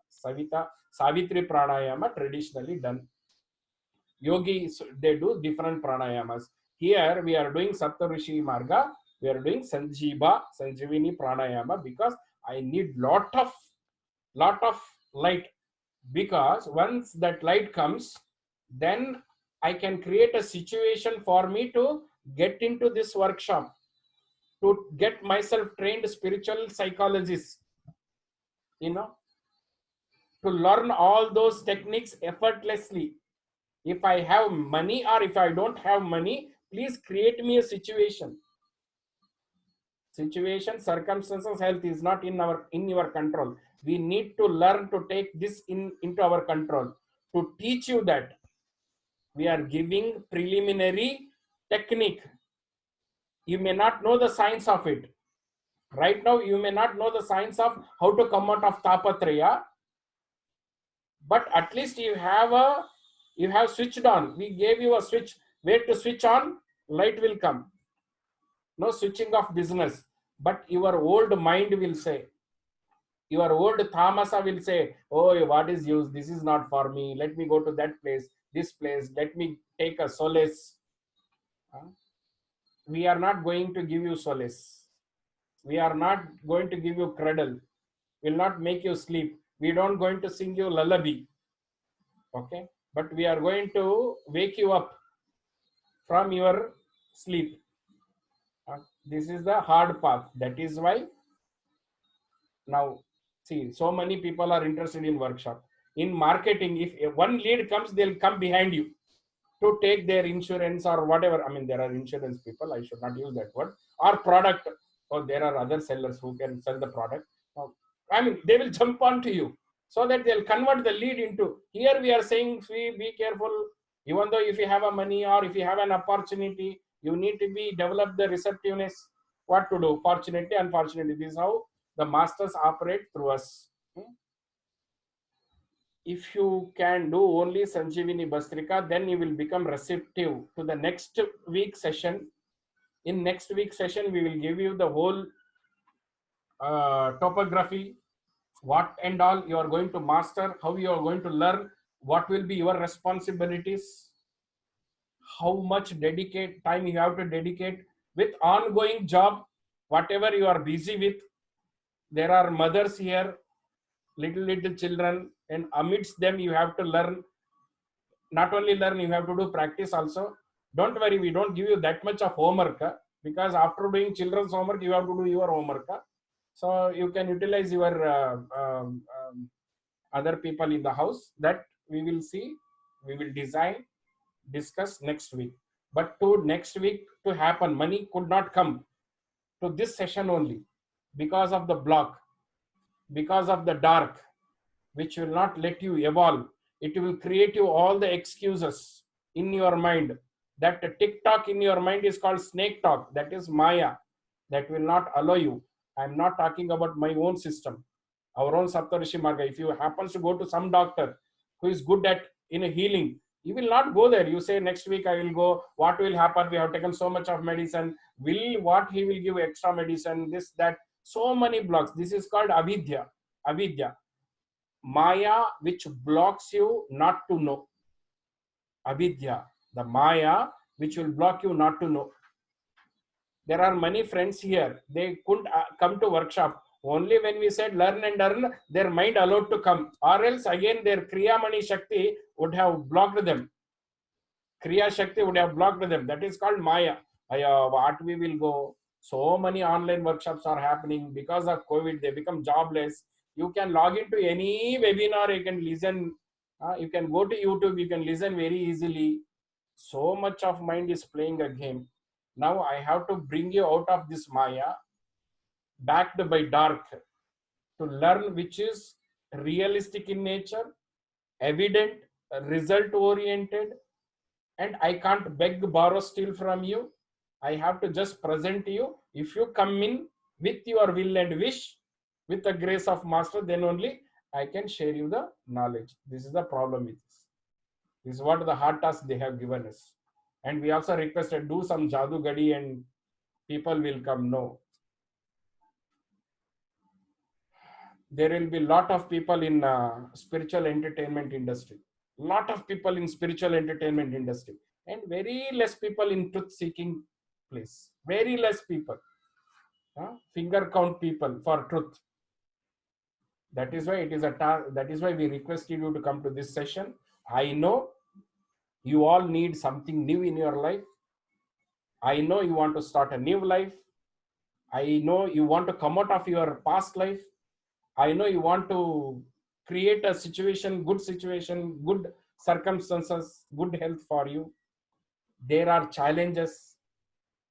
Savitri pranayama traditionally done. Yogis, they do different pranayamas. Here we are doing Saptarishi Marga. We are doing Sanjivini pranayama because I need lot of light. Because once that light comes, then I can create a situation for me to get into this workshop, to get myself trained spiritual psychologist, to learn all those techniques effortlessly. If I have money or if I don't have money, please create me a situation. Circumstances, health is not in your control. We need to learn to take this into our control. To teach you that, we are giving preliminary technique. You may not know the science of it. Right now, you may not know the science of how to come out of Tapatraya, but at least you have switched on. We gave you a switch. Where to switch on, light will come. No switching of business. But your old mind will say, your old tamasa will say, oh, what is use? This is not for me. Let me go to that place, this place. Let me take a solace. We are not going to give you solace. We are not going to give you cradle. Will not make you sleep. We don't going to sing you lullaby. Okay? But we are going to wake you up from your sleep. This is the hard path. That is why now, see, so many people are interested in workshop. In marketing, if one lead comes, they'll come behind you to take their insurance or whatever. I mean, there are insurance people. I should not use that word. Or product. Or there are other sellers who can sell the product. I mean, they will jump onto you so that they'll convert the lead into. Here we are saying, be careful. Even though if you have a money or if you have an opportunity, you need to develop the receptiveness. What to do? Fortunately, unfortunately, this is how the masters operate through us. If you can do only Sanjivini Bastrika, then you will become receptive to the next week session. In next week session, we will give you the whole topography, what and all you are going to master, how you are going to learn, what will be your responsibilities, how much time you have to dedicate with ongoing job, whatever you are busy with. There are mothers here, little children, and amidst them you have to learn. Not only learn, you have to do practice also. Don't worry, we don't give you that much of homework, because after doing children's homework, you have to do your homework. So you can utilize your other people in the house. That we will see, we will design, discuss next week. But to next week to happen, money could not come to this session only because of the block, because of the dark, which will not let you evolve. It will create you all the excuses in your mind. That TikTok in your mind is called snake talk. That is Maya. That will not allow you. I'm not talking about my own system, our own Saptarishi Marga. If you happens to go to some doctor who is good at healing, You will not go there. You say next week I will go. What will happen? We have taken so much of medicine. What he will give extra medicine? This, that. So many blocks. This is called avidya. Avidya. Maya, which blocks you not to know. Avidya. The Maya, which will block you not to know. There are many friends here. They couldn't come to workshop. Only when we said learn and earn, their mind allowed to come. Or else again their Kriya Mani Shakti would have blocked them. Kriya Shakti would have blocked them. That is called Maya. What we will go. So many online workshops are happening because of COVID. They become jobless. You can log into any webinar. You can listen. You can go to YouTube. You can listen very easily. So much of mind is playing a game. Now I have to bring you out of this Maya, backed by dark, to learn which is realistic in nature, evident, result oriented, and I can't beg, borrow, steal from you. I have to just present you. If you come in with your will and wish, with the grace of master, then only I can share you the knowledge. This is the problem with this. This is what the hard task they have given us. And we also requested, do some Jadu Gadi and people will come. No. There will be a lot of people in spiritual entertainment industry. Lot of people in spiritual entertainment industry. And very less people in truth seeking place. Very less people. Finger count people for truth. That is why it is a task. That is why we requested you to come to this session. I know you all need something new in your life. I know you want to start a new life. I know you want to come out of your past life. I know you want to create a situation, good circumstances, good health for you. There are challenges.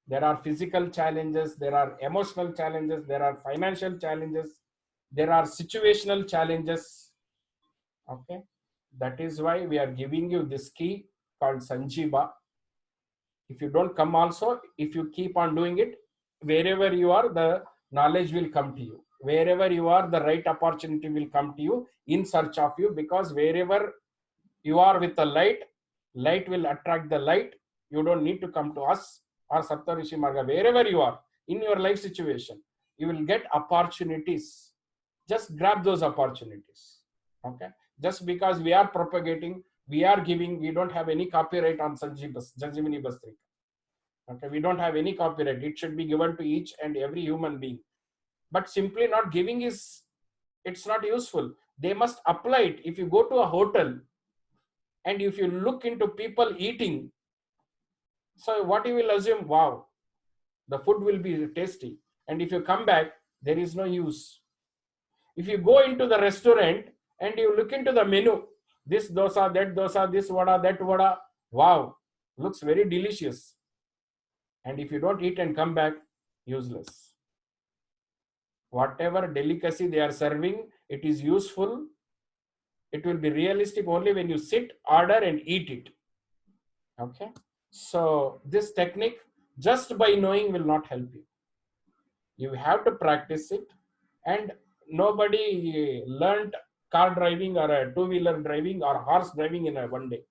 There are physical challenges. There are emotional challenges. There are financial challenges. There are situational challenges. Okay. That is why we are giving you this key called Sanjeeva. If you don't come also, if you keep on doing it, wherever you are, the knowledge will come to you. Wherever you are, the right opportunity will come to you in search of you, because wherever you are with the light, light will attract the light. You don't need to come to us or Saptarishi Marga. Wherever you are in your life situation, you will get opportunities. Just grab those opportunities. Okay. Just because we are propagating, we are giving, we don't have any copyright on Sanjeevani Bastrika. Okay. We don't have any copyright. It should be given to each and every human being. But simply not giving is, it's not useful. They must apply it. If you go to a hotel and if you look into people eating, so what you will assume, wow, the food will be tasty. And if you come back, there is no use. If you go into the restaurant and you look into the menu, this dosa, this vada, that vada, wow, looks very delicious. And if you don't eat and come back, useless. Whatever delicacy they are serving, it is useful. It will be realistic only when you sit, order and eat it. Okay. So this technique, just by knowing, will not help you. You have to practice it. And nobody learned car driving or a two-wheeler driving or horse driving in a one day.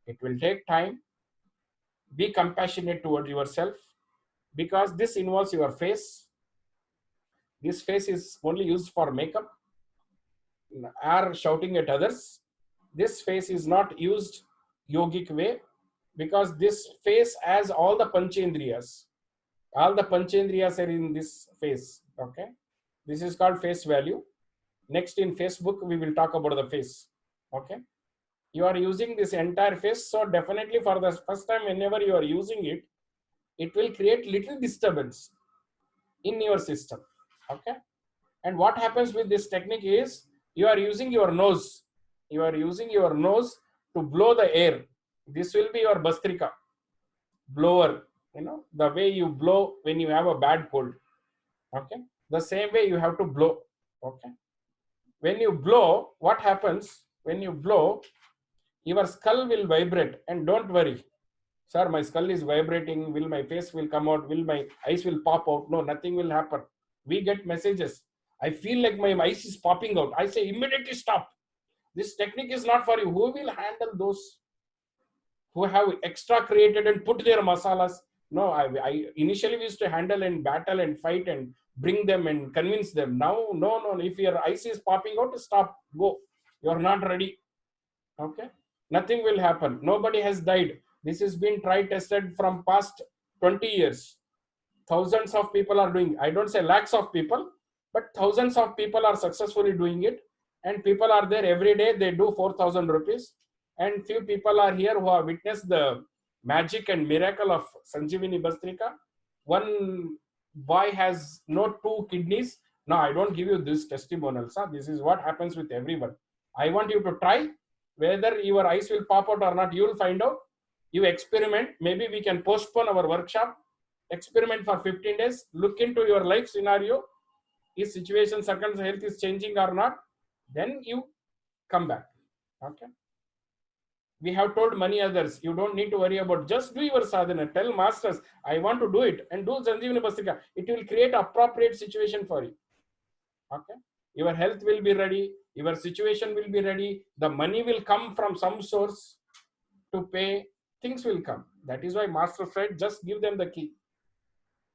It will take time. Be compassionate toward yourself, because this involves your face. This face is only used for makeup or shouting at others. This face is not used yogic way, because this face has all the panchendriyas. All the panchendriyas are in this face. Okay. This is called face value. Next in Facebook, we will talk about the face. Okay. You are using this entire face. So definitely for the first time, whenever you are using it, it will create little disturbance in your system. Okay. And what happens with this technique is, you are using your nose. You are using your nose to blow the air. This will be your Bastrika blower. You know, the way you blow when you have a bad cold. Okay. The same way you have to blow. Okay. When you blow, what happens? When you blow, your skull will vibrate. And don't worry, sir, my skull is vibrating. Will my face will come out? Will my eyes will pop out? No, nothing will happen. We get messages. I feel like my eyes is popping out. I say immediately stop. This technique is not for you. Who will handle those who have extra created and put their masalas. No, I initially used to handle and battle and fight and bring them and convince them. Now, no, if your ice is popping out, stop, go. You're not ready. Okay, nothing will happen. Nobody has died. This has been tried, tested from past 20 years. Thousands of people are doing. I don't say lakhs of people, but thousands of people are successfully doing it. And people are there every day. They do 4,000 rupees. And few people are here who have witnessed the magic and miracle of Sanjeevani Bhastrika. One boy has no 2 kidneys. No, I don't give you this testimonial, sir. This is what happens with everyone. I want you to try. Whether your eyes will pop out or not, you will find out. You experiment. Maybe we can postpone our workshop. Experiment for 15 days. Look into your life scenario. Is situation, circumstance, health is changing or not? Then you come back. Okay. We have told many others, you don't need to worry about, just do your sadhana. Tell masters, I want to do it, and do Sanjeevani Bhastrika. It will create appropriate situation for you. Okay. Your health will be ready. Your situation will be ready. The money will come from some source to pay. Things will come. That is why master said, just give them the key.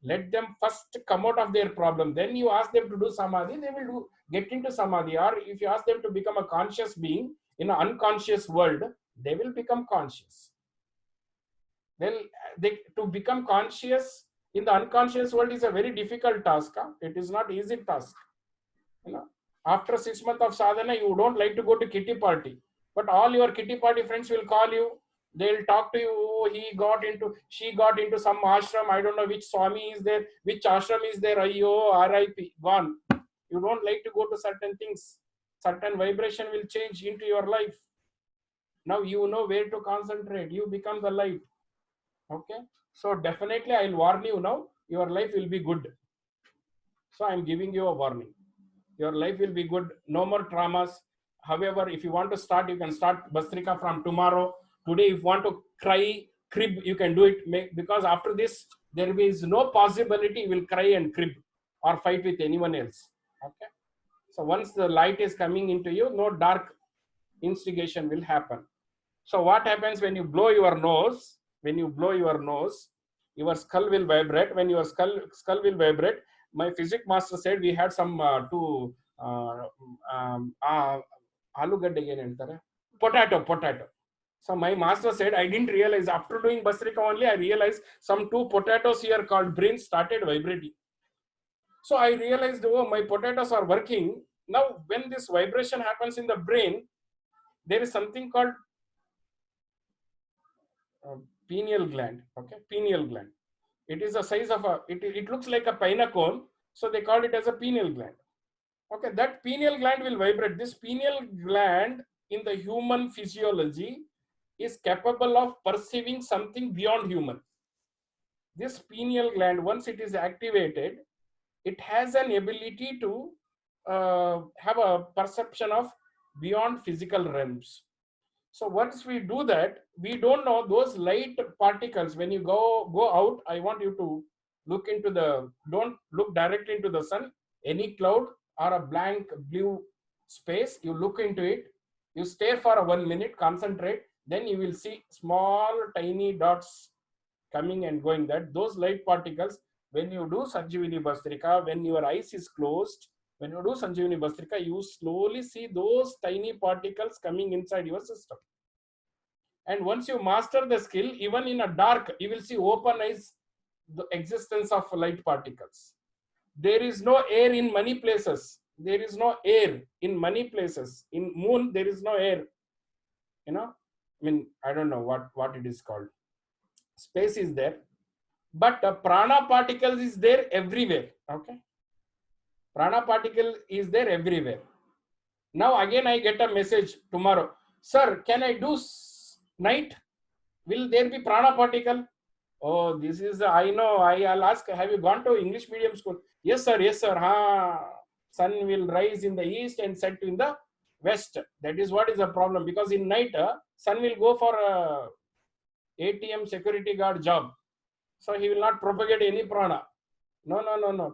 Let them first come out of their problem. Then you ask them to do samadhi, they will get into samadhi. Or if you ask them to become a conscious being in an unconscious world, they will become conscious. To become conscious in the unconscious world is a very difficult task. It is not easy task. You know, after 6 months of sadhana, you don't like to go to kitty party, but all your kitty party friends will call you. They'll talk to you. Oh, she got into some ashram. I don't know which Swami is there, which ashram is there. Ayyo, RIP, gone. You don't like to go to certain things. Certain vibration will change into your life. Now you know where to concentrate. You become the light. Okay. So definitely I'll warn you now. Your life will be good. So I'm giving you a warning. Your life will be good. No more traumas. However, if you want to start, you can start Bhastrika from tomorrow. Today, if you want to cry, crib, you can do it. Because after this, there is no possibility you will cry and crib or fight with anyone else. Okay. So once the light is coming into you, no dark instigation will happen. So what happens when you blow your nose? When you blow your nose, your skull will vibrate. When your skull will vibrate, my physics master said we had some two potato. So my master said, I didn't realize, after doing Bhastrika only, I realized some 2 potatoes here called brain started vibrating. So I realized, oh, my potatoes are working. Now, when this vibration happens in the brain, there is something called pineal gland. Okay, pineal gland. It is the size of it looks like a pine cone. So they called it as a pineal gland. Okay, that pineal gland will vibrate. This pineal gland in the human physiology is capable of perceiving something beyond human. This pineal gland, once it is activated, it has an ability to have a perception of beyond physical realms. So once we do that, we don't know those light particles. When you go out, I want you to look into don't look directly into the sun, any cloud or a blank blue space, you look into it, you stare for 1 minute, concentrate, then you will see small tiny dots coming and going. That those light particles, when you do Sanjeevani Bhastrika, when your eyes is closed, when you do Sanjeevani Bhastrika, you slowly see those tiny particles coming inside your system. And once you master the skill, even in a dark, you will see open eyes, the existence of light particles. There is no air in many places. There is no air in many places. In moon, there is no air. You know, I mean, I don't know what it is called. Space is there, but prana particles is there everywhere. Okay, prana particle is there everywhere. Now again, I get a message tomorrow. Sir, can I do night? Will there be prana particle? Oh, this is, I know, I'll ask, have you gone to English medium school? Yes, sir, yes, sir. Sun will rise in the east and set in the west. That is what is the problem, because in night, sun will go for ATM security guard job. So he will not propagate any prana. No.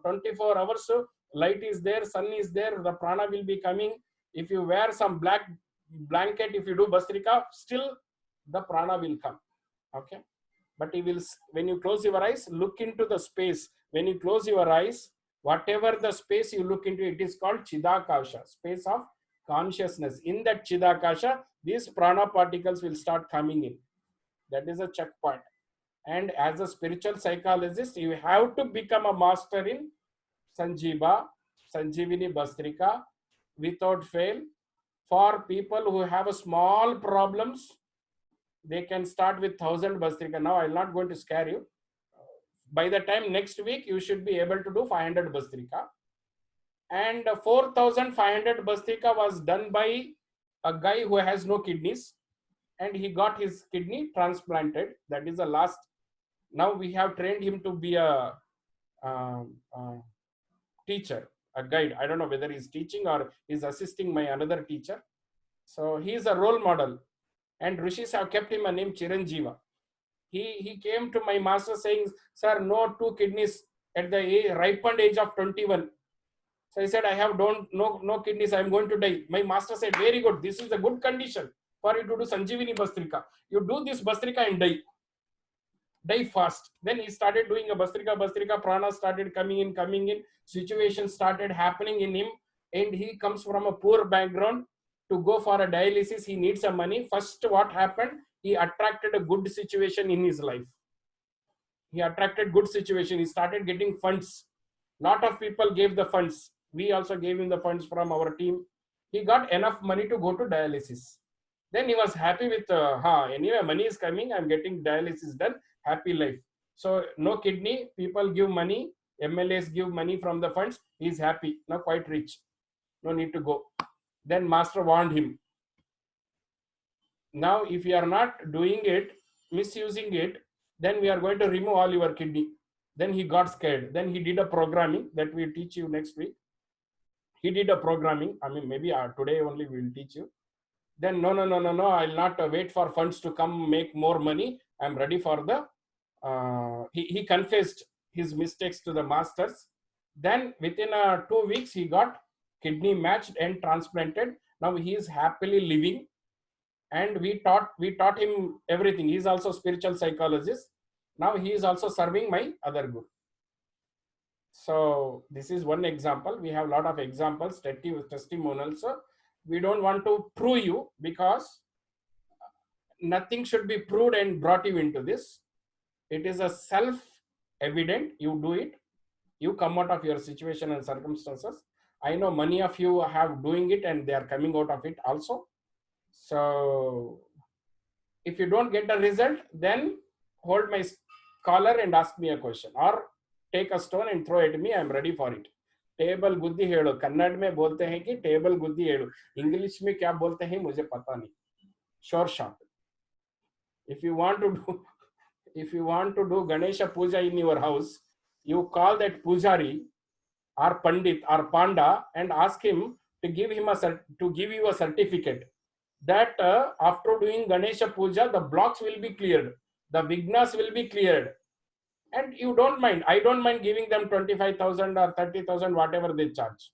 24 hours, light is there, sun is there, the prana will be coming. If you wear some black blanket, if you do Bhastrika, still the prana will come. Okay, but he will, when you close your eyes, look into the space. When you close your eyes, whatever the space you look into, it is called Chidakasha, space of consciousness. In that Chidakasha, these prana particles will start coming in. That is a checkpoint. And as a spiritual psychologist, you have to become a master in Sanjeeva, Sanjeevini Bastrika without fail. For people who have a small problems, they can start with 1000 Bastrika. Now I'm not going to scare you. By the time next week, you should be able to do 500 Bastrika. And 4500 Bastrika was done by a guy who has no kidneys, and he got his kidney transplanted. That is the last. Now we have trained him to be a teacher, a guide. I don't know whether he's teaching or he's assisting my another teacher. So he is a role model, and rishis have kept him a name Chiranjeeva. He came to my master saying, "Sir, no two kidneys at the ripened age of 21." So I said, "I have no kidneys. I am going to die." My master said, "Very good. This is a good condition for you to do Sanjeevini Bastrika. You do this Bastrika and die fast." Then he started doing a Bastrika prana started coming in, situations started happening in him, and he comes from a poor background. To go for a dialysis, he needs some money. First, what happened? He attracted a good situation in his life. He attracted good situation. He started getting funds. Lot of people gave the funds. We also gave him the funds from our team. He got enough money to go to dialysis. Then he was happy with, anyway, money is coming. I'm getting dialysis done. Happy life. So no kidney. People give money. MLAs give money from the funds. He's happy. Now quite rich. No need to go. Then master warned him. Now, if you are not doing it, misusing it, then we are going to remove all your kidney. Then he got scared. Then he did a programming that we'll teach you next week. He did a programming. I mean, maybe today only we will teach you. Then no, I'll not wait for funds to come make more money. I'm ready for the, he confessed his mistakes to the masters. Then within 2 weeks, he got kidney matched and transplanted. Now he is happily living. And we taught him everything. He is also a spiritual psychologist. Now he is also serving my other guru. So this is one example. We have a lot of examples, testimonials. So we don't want to prove you, because nothing should be proved and brought you into this. It is a self-evident. You do it. You come out of your situation and circumstances. I know many of you have doing it and they are coming out of it also. So if you don't get a result, then hold my collar and ask me a question, or take a stone and throw at me. I am ready for it. टेबल गुद्दी hello. Kannada में बोलते हैं कि table गुद्दी hello. English में क्या बोलते हैं मुझे पता नहीं. Sure shot. If you want to do Ganesha puja in your house, you call that pujari or pandit or panda and ask him to give you a certificate that after doing Ganesha puja, the blocks will be cleared, the vignas will be cleared, and you don't mind. I don't mind giving them 25,000 or 30,000, whatever they charge.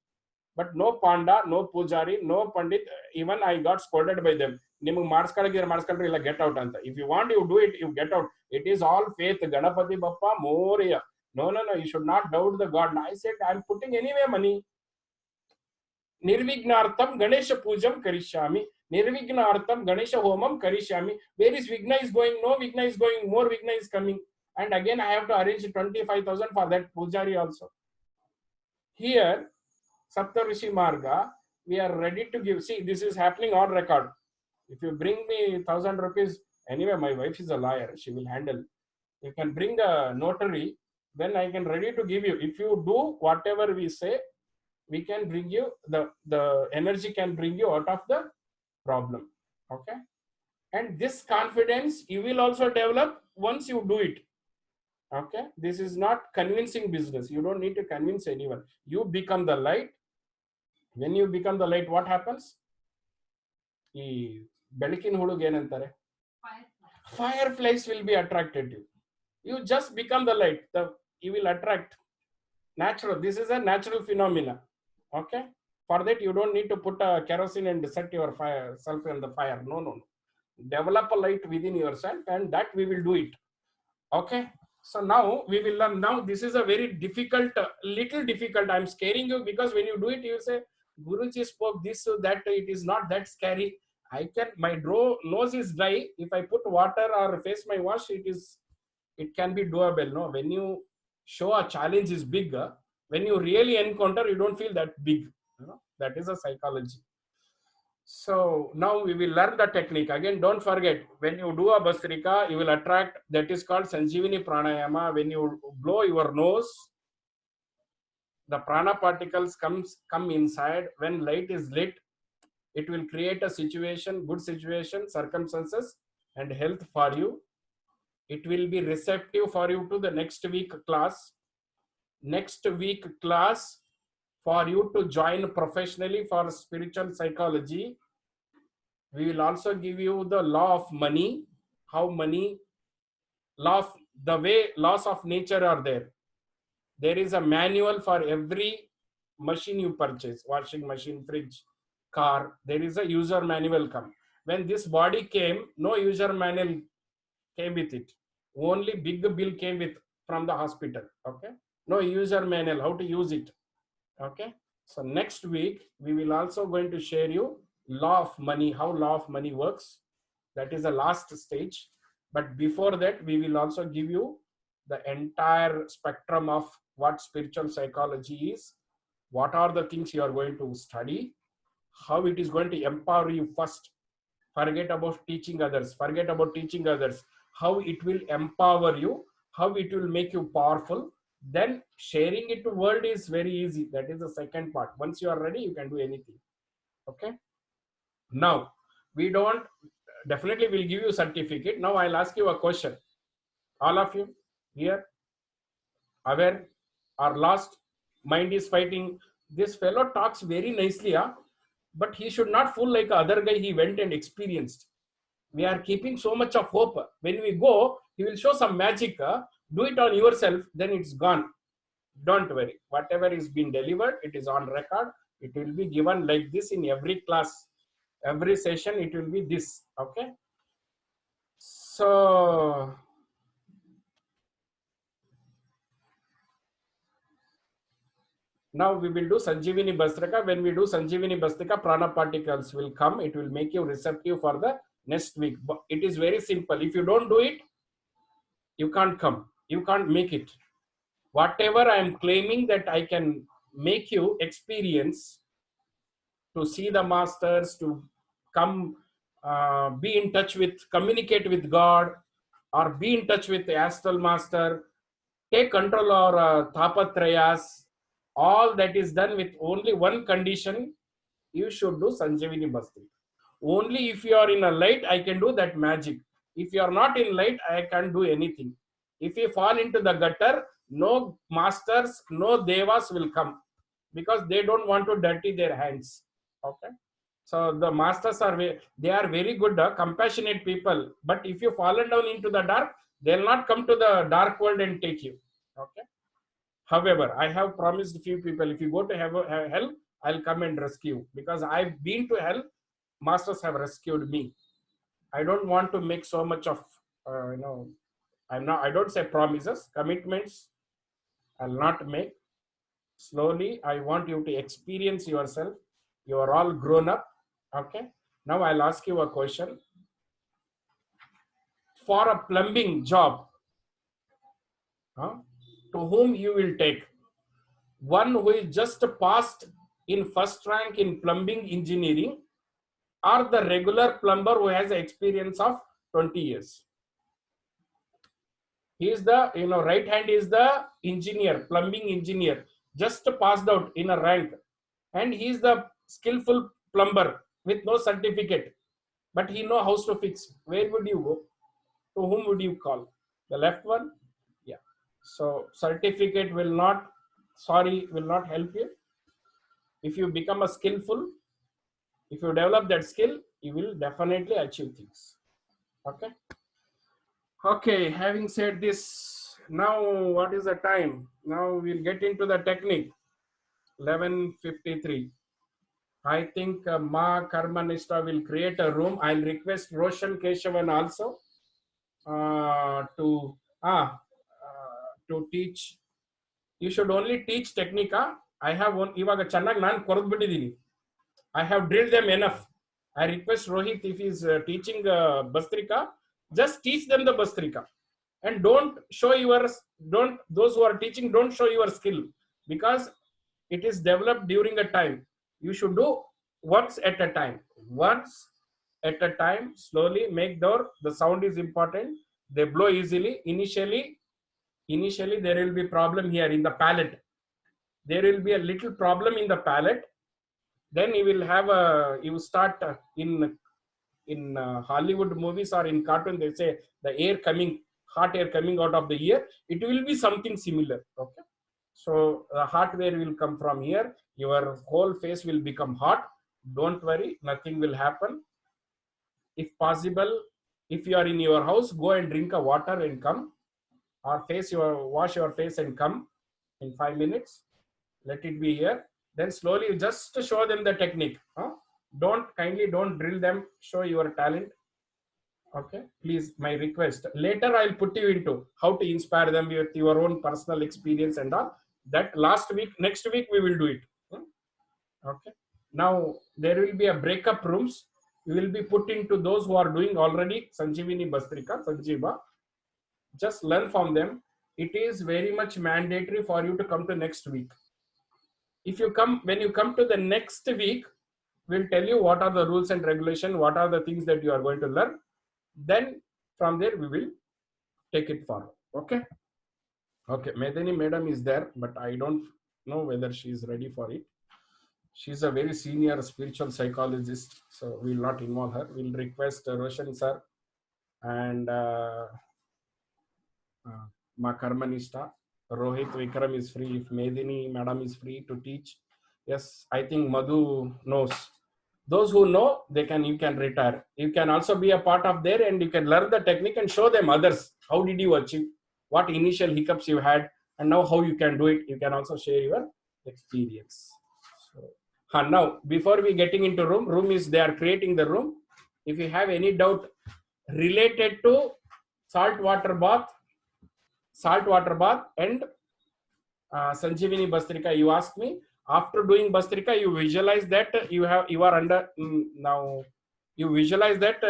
But no panda, no pujari, no pandit. Even I got scolded by them. Get out. If you want, you do it. You get out. It is all faith. Ganapati Bappa Moria. No. You should not doubt the God. I said, I'm putting anyway money. Nirvignartham Ganesha Pujam Karishyami. Nirvignartham Ganesha Homam Karishyami. Where is Vigna is going? No Vigna is going. More Vigna is coming. And again, I have to arrange 25,000 for that pujari also. Here, Saptarishi Marga, we are ready to give. See, this is happening on record. If you bring me 1,000 rupees, anyway, my wife is a lawyer. She will handle. You can bring a notary, then I can ready to give you. If you do whatever we say, we can bring you, the energy can bring you out of the problem. Okay. And this confidence you will also develop once you do it. Okay. This is not convincing business. You don't need to convince anyone. You become the light. When you become the light, what happens? Fireflies will be attracted to you. You just become the light. You will attract. Natural. This is a natural phenomena. Okay. For that, you don't need to put a kerosene and set your self in the fire. No. Develop a light within yourself, and that we will do it. Okay. So now we will learn. Now this is a very difficult, little difficult. I'm scaring you because when you do it, you say, Guruji spoke this, so that it is not that scary. I can, my nose is dry. If I put water or face my wash, it can be doable. No, when you show a challenge is bigger, when you really encounter, you don't feel that big. You know, that is a psychology. So now we will learn the technique. Again, don't forget, when you do a Bhastrika, you will attract, that is called Sanjeevani Pranayama. When you blow your nose, the prana particles come inside. When light is lit, it will create a situation, good situation, circumstances and health for you. It will be receptive for you to the next week class. Next week class for you to join professionally for spiritual psychology. We will also give you the law of money, how money, the way laws of nature are there. There is a manual for every machine you purchase, washing machine, fridge, car. There is a user manual come. When this body came, no user manual came with it. Only big bill came with from the hospital. Okay. No user manual, how to use it. Okay. So next week, we will also going to share you law of money, how law of money works. That is the last stage. But before that, we will also give you the entire spectrum of what spiritual psychology is, what are the things you are going to study, how it is going to empower you first. Forget about teaching others. Forget about teaching others. How it will empower you, how it will make you powerful. Then sharing it to world is very easy. That is the second part. Once you are ready, you can do anything. Okay. Now, we don't, definitely will give you certificate. Now I'll ask you a question. All of you here, aware or lost, mind is fighting. This fellow talks very nicely, huh? But he should not fool like other guy he went and experienced. We are keeping so much of hope. When we go, he will show some magic. Do it on yourself, then it's gone. Don't worry. Whatever is being delivered, it is on record. It will be given like this in every class, every session. It will be this. Okay. So now we will do Sanjeevani Bhastrika. When we do Sanjeevani Bhastrika, prana particles will come. It will make you receptive for the next week. But it is very simple. If you don't do it, you can't come. You can't make it. Whatever I am claiming that I can make you experience, to see the masters, to come, be in touch with, communicate with God, or be in touch with the astral master, take control of Tapatrayas, all that is done with only one condition. You should do Sanjeevani Bhastrika. Only if you are in a light, I can do that magic. If you are not in light, I can't do anything. If you fall into the gutter, no masters, no devas will come, because they don't want to dirty their hands. Okay. So the masters are, they are very good, compassionate people. But if you fallen down into the dark, they'll not come to the dark world and take you. Okay. However, I have promised few people, if you go to hell, I'll come and rescue, because I've been to hell. Masters have rescued me. I don't want to make so much of, I don't say promises, commitments. I'll not make. Slowly, I want you to experience yourself. You are all grown up. Okay. Now I'll ask you a question. For a plumbing job, to whom you will take? One who is just passed in first rank in plumbing engineering, or the regular plumber who has experience of 20 years? He is the, right hand is the engineer, plumbing engineer, just passed out in a rank. And he is the skillful plumber with no certificate, but he know how to fix. Where would you go? To whom would you call? The left one? Yeah. So certificate will not help you. If you become a skillful, if you develop that skill, you will definitely achieve things. Okay. Okay, having said this, now what is the time? Now we'll get into the technique. 11:53. I think Ma Karmanista will create a room. I'll request Roshan Keshavan also to to teach. You should only teach Technica. I have one. Ivaga channag nan korudbididini. I have drilled them enough. I request Rohit, if he's teaching Bastrika, just teach them the Bastrika, and don't show your, don't, those who are teaching, don't show your skill, because it is developed during a time. You should do once at a time. Once at a time, slowly make door. The sound is important. They blow easily. Initially there will be problem here in the palate. There will be a little problem in the palate. Then you will have a, you start in Hollywood movies or in cartoon, they say the air coming, hot air coming out of the ear. It will be something similar. Okay. So the hot air will come from here. Your whole face will become hot. Don't worry, nothing will happen. If possible, if you are in your house, go and drink a water and come, or wash your face and come in 5 minutes. Let it be here. Then slowly you just show them the technique. Don't drill them. Show your talent. Okay, please, my request. Later I'll put you into how to inspire them with your own personal experience and all. That next week we will do it. Okay. Now there will be a breakup rooms. You will be put into those who are doing already Sanjeevani Bastrika, Sanjeeva. Just learn from them. It is very much mandatory for you to come to next week. If you come, when you come to the next week, we'll tell you what are the rules and regulation, what are the things that you are going to learn. Then from there we will take it forward. Okay. Okay. Medani madam is there, but I don't know whether she is ready for it. She's a very senior spiritual psychologist, so we'll not involve her. We'll request Roshan sir and Ma Karmanista. Rohit Vikram is free. If Medini madam is free to teach. Yes, I think Madhu knows. Those who know, you can retire. You can also be a part of there, and you can learn the technique and show them others. How did you achieve? What initial hiccups you had, and now how you can do it. You can also share your experience. So, now before we getting into room is they are creating the room. If you have any doubt related to salt water bath and Sanjeevani Bastrika, you ask me. After doing Bastrika, you visualize that you are under now. You visualize that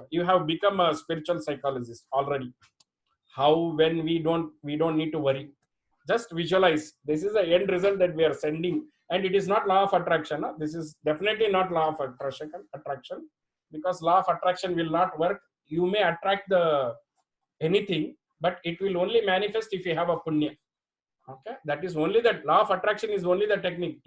you have become a spiritual psychologist already. How, when we don't need to worry. Just visualize. This is the end result that we are sending, and it is not law of attraction. This is definitely not law of attraction, because law of attraction will not work. You may attract the anything, but it will only manifest if you have a punya. Okay, that is only that law of attraction is only the technique.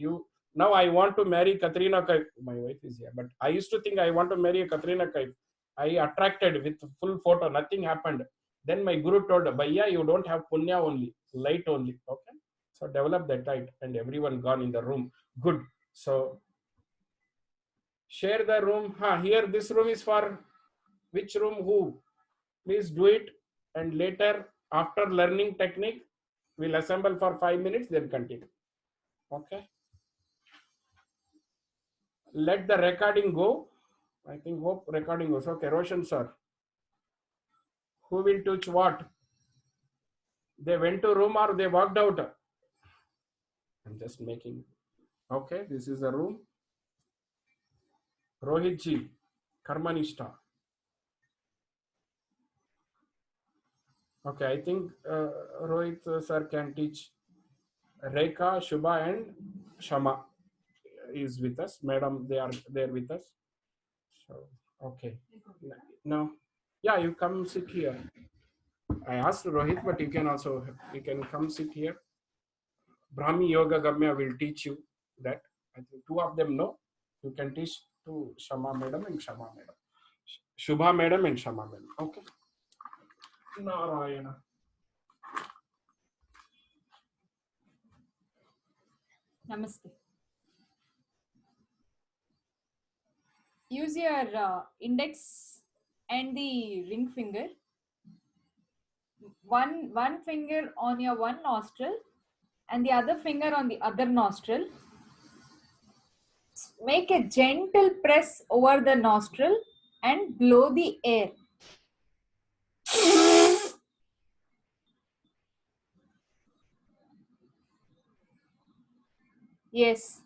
Now I want to marry Katrina Kaif. My wife is here, but I used to think I want to marry Katrina Kaif. I attracted with full photo, nothing happened. Then my guru told, Bhaiya, you don't have punya only, light only. Okay, so develop that light, and everyone gone in the room. Good. So share the room. Here this room is for which room? Who? Please do it, and later after learning technique, we'll assemble for 5 minutes, then continue. Okay. Let the recording go. I think hope recording goes. Okay, Roshan sir. Who will teach what? They went to room or they walked out? I'm just making. Okay, this is the room. Rohit ji, Karmanista. Okay, I think Rohit sir can teach. Rekha, Shubha and Shama is with us. Madam, they are there with us. So, okay. Now, yeah, you come sit here. I asked Rohit, but you can come sit here. Brahmi Yoga Gamya will teach you that. I think two of them know. You can teach to Shama Madam and Shama Madam. Shubha Madam and Shama Madam. Okay. Narayana. Namaste. Use your index and the ring finger. One finger on your one nostril and the other finger on the other nostril. make a gentle press over the nostril and blow the air. Yes.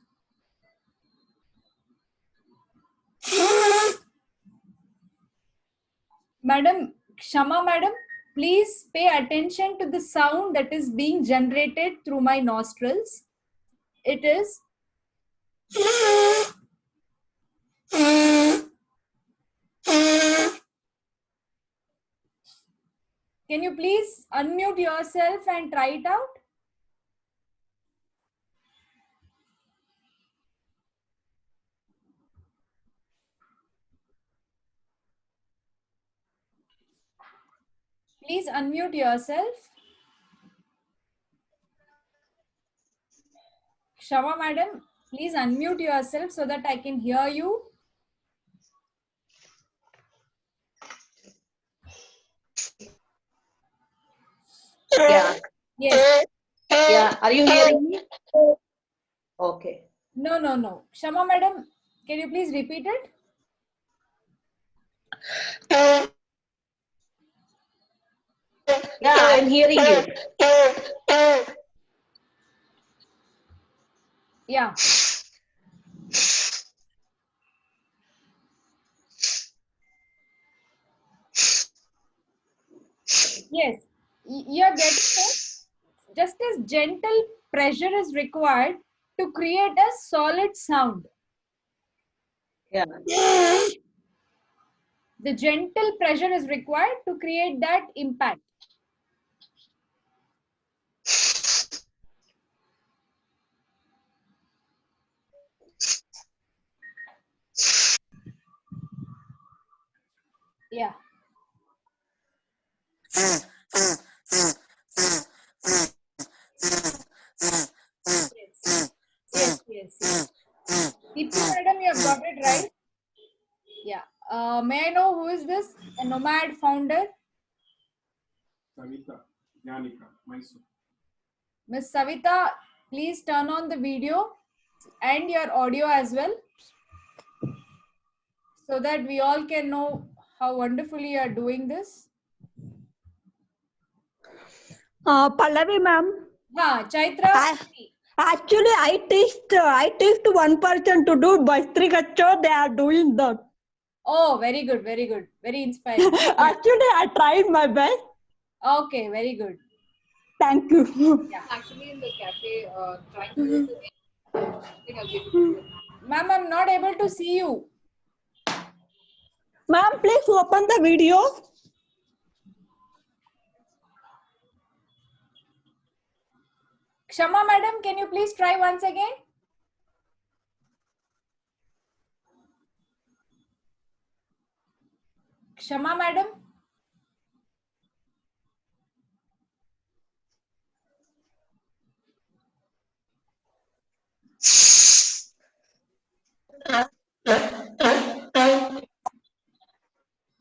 Madam, Kshama madam, please pay attention to the sound that is being generated through my nostrils. It is Can you please unmute yourself and try it out? Please unmute yourself. Kshama madam, please unmute yourself so that I can hear you. Yeah, Yes. yeah. Are you hearing me? Okay. No, no, no. Kshama madam, can you please repeat it? Yeah, I'm hearing you. Yeah. Yes. You're getting it. Just as gentle pressure is required to create a solid sound. Yeah. The gentle pressure is required to create that impact. Yeah. Yes. Deepti madam, you have got it right. Yeah. May I know who is this? A Nomad founder? Savita, Jnanika, Mysore. Miss Savita, please turn on the video and your audio as well, so that we all can know how wonderfully you are doing this. Pallavi ma'am, Chaitra. actually I teach one person to do Bhastrikacho, they are doing that. Oh, very good, very good. Very inspiring. Actually, I tried my best. Okay, very good. Thank you. Yeah. Actually, in the cafe, trying to use the thing I'll be able to do it. Ma'am, I'm not able to see you. Ma'am, please open the video. Kshama madam, can you please try once again? Kshama madam.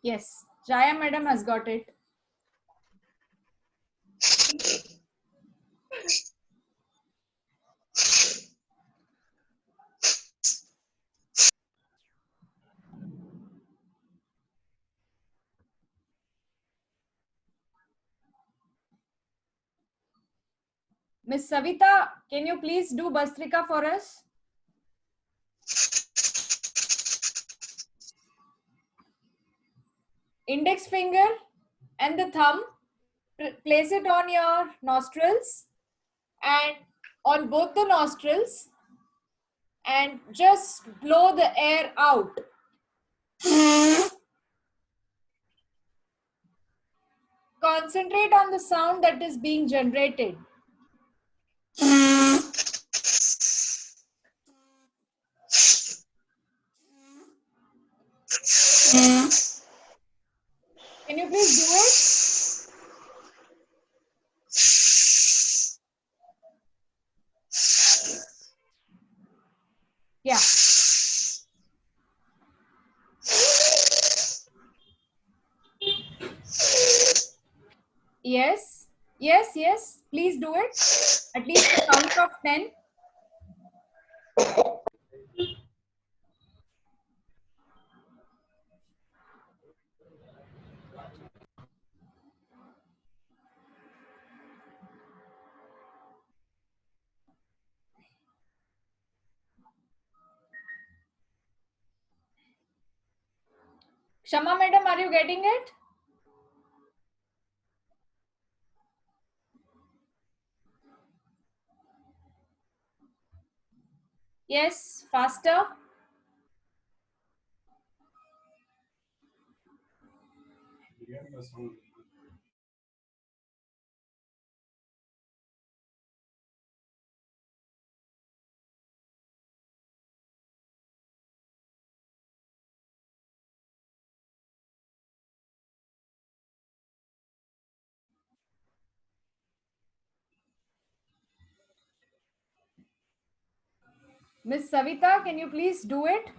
Yes, Jaya madam has got it. Miss Savita, can you please do Bhastrika for us? Index finger and the thumb, place it on your nostrils and on both the nostrils, and just blow the air out. Concentrate on the sound that is being generated. Can you please do it? Yeah. Yes. Please do it. At least a count of 10. Shama madam, are you getting it? Yes, faster. Miss Savita, can you please do it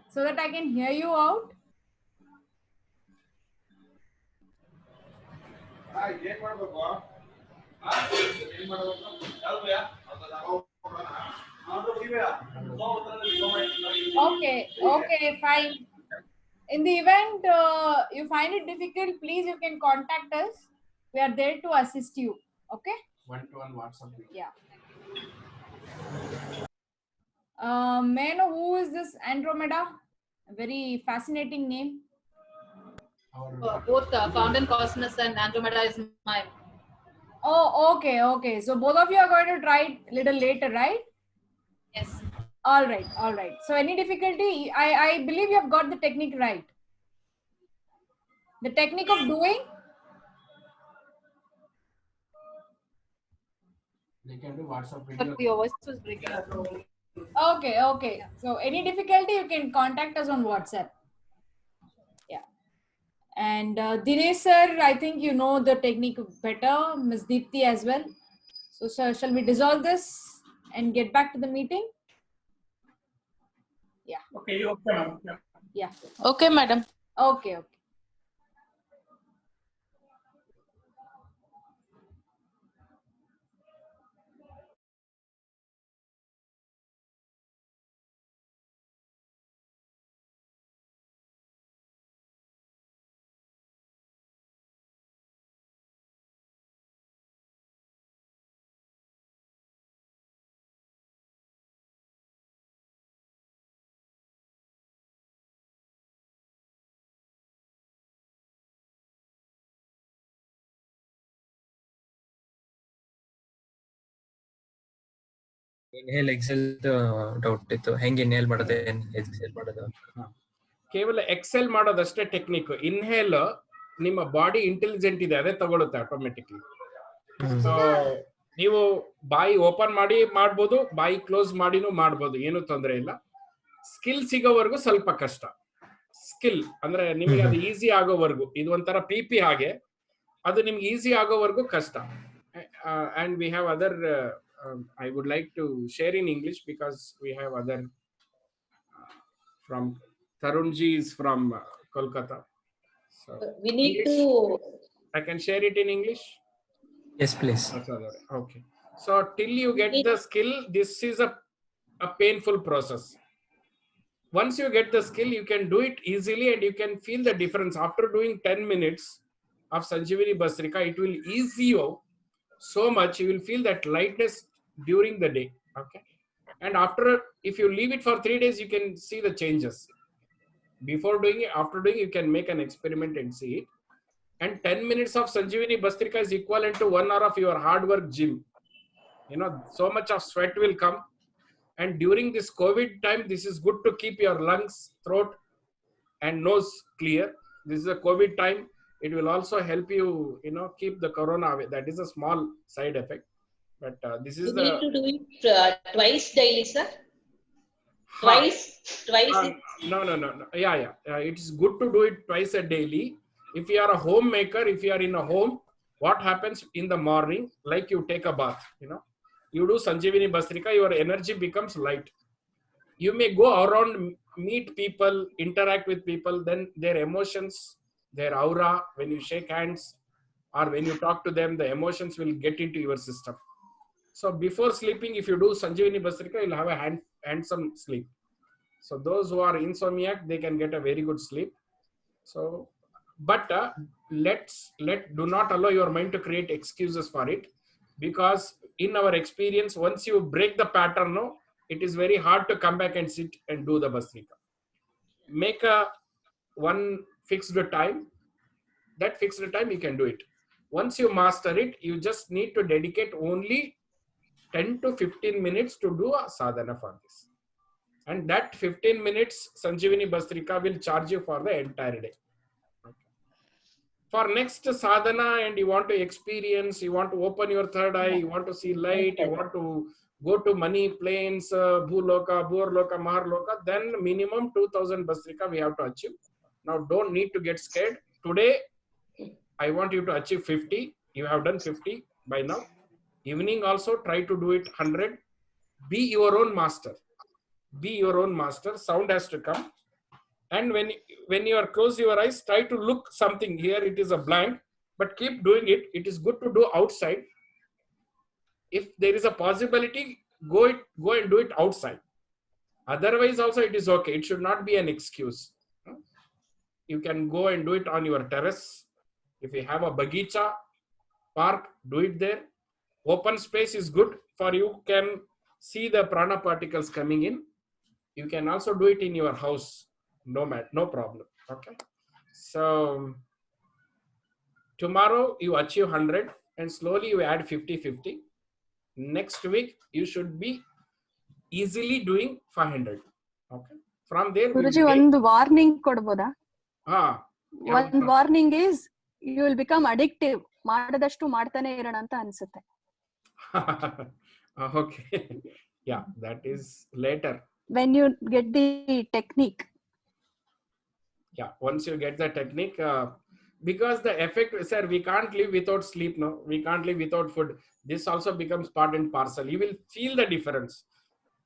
so that I can hear you out? Okay, okay, fine. In the event you find it difficult, please you can contact us. We are there to assist you. Okay? One-to-one WhatsApp. Yeah. May I know who is this Andromeda? A very fascinating name. Both Fountain Cosmos and Andromeda is mine. Oh, okay, okay. So both of you are going to try it a little later, right? Yes. All right, all right. So any difficulty? I believe you have got the technique right. The technique of doing. They can do WhatsApp video. But your voice was breaking. Okay, okay. So any difficulty, you can contact us on WhatsApp. Yeah. And Dinesh sir, I think you know the technique better. Ms. Deepthi as well. So sir, shall we dissolve this and get back to the meeting? Yeah. Okay, ma'am. Yeah. Yeah. Okay, madam. Okay, okay. Inhale exhale doubt ಇತ್ತು ಹೆಂಗೆ inhale ಮಾಡೋದು exhale ಮಾಡೋದು ಕೇವಲ exhale ಮಾಡೋದಷ್ಟೇ technique. Inhale ನಿಮ್ಮ body intelligent ಇದೆ, ಅದೇ ತಗೊಳುತ್ತೆ ಆಟೋಮೆಟಿಕ್ಲಿ. ಸೊ ನೀವು ಬಾಯಿ ಓಪನ್ ಮಾಡಿ ಮಾಡ್ಬೋದು, ಬಾಯಿ ಕ್ಲೋಸ್ ಮಾಡಿನೂ ಮಾಡ್ಬೋದು, ಏನು ತೊಂದರೆ ಇಲ್ಲ. ಸ್ಕಿಲ್ ಸಿಗೋವರೆಗೂ ಸ್ವಲ್ಪ ಕಷ್ಟ. ಸ್ಕಿಲ್ ಅಂದ್ರೆ ನಿಮಗೆ ಅದು ಈಸಿ ಆಗೋವರೆಗೂ, ಇದು ಒಂಥರ ಪಿ ಹಾಗೆ, ಅದು ನಿಮ್ಗೆ ಈಸಿ ಆಗೋವರೆಗೂ ಕಷ್ಟ. And we have other I would like to share in English because we have other from Tarunji is from Kolkata. So We need English, to. I can share it in English. Yes please. Okay. So till you get the skill, this is a painful process. Once you get the skill, you can do it easily and you can feel the difference. After doing 10 minutes of Sanjeevani Bhastrika, it will ease you so much. You will feel that lightness during the day. Okay. And after, if you leave it for 3 days, you can see the changes. Before doing it, after doing, you can make an experiment and see it. And 10 minutes of Sanjeevani Bhastrika is equivalent to 1 hour of your hard work gym. You know, so much of sweat will come. And during this COVID time, this is good to keep your lungs, throat, and nose clear. This is a COVID time. It will also help you, keep the corona away. That is a small side effect. But this is You need to do it twice daily, sir. Twice. No. Yeah. It is good to do it twice a daily. If you are a homemaker, if you are in a home, what happens in the morning? Like you take a bath, you do Sanjeevani Bhastrika, your energy becomes light. You may go around, meet people, interact with people, then their emotions, their aura, when you shake hands or when you talk to them, the emotions will get into your system. So before sleeping, if you do Sanjeevani Bhastrika, you'll have a handsome sleep. So those who are insomniac, they can get a very good sleep. So, but do not allow your mind to create excuses for it, because in our experience, once you break the pattern, it is very hard to come back and sit and do the Bhastrika. Make a one fixed time. That fixed time you can do it. Once you master it, you just need to dedicate only 10 to 15 minutes to do a sadhana for this. And that 15 minutes, Sanjeevani Bastrika will charge you for the entire day. For next sadhana, and you want to experience, you want to open your third eye, you want to see light, you want to go to money planes, Bhuloka, Burloka, Maharloka, then minimum 2000 Bastrika we have to achieve. Now don't need to get scared. Today, I want you to achieve 50. You have done 50 by now. Evening also try to do it 100. Be your own master. Be your own master. Sound has to come. And when you are close your eyes, try to look something. Here it is a blank, but keep doing it. It is good to do outside. If there is a possibility, go and do it outside. Otherwise also it is okay. It should not be an excuse. You can go and do it on your terrace. If you have a bagicha, park, do it there. Open space is good for you can see the prana particles coming in. You can also do it in your house. No problem. Okay. So tomorrow you achieve 100 and slowly you add 50-50. Next week you should be easily doing 500. Okay. From there, Guruji, one warning kodboda. One warning is you will become addictive. Madadashtu ಮಾಡ್ತಾನೆ ಇರೋಣ ಅಂತ ಅನ್ಸುತ್ತೆ. Okay. Yeah, that is later. When you get the technique. Yeah, once you get the technique, because the effect, sir, we can't live without sleep, no? We can't live without food. This also becomes part and parcel. You will feel the difference.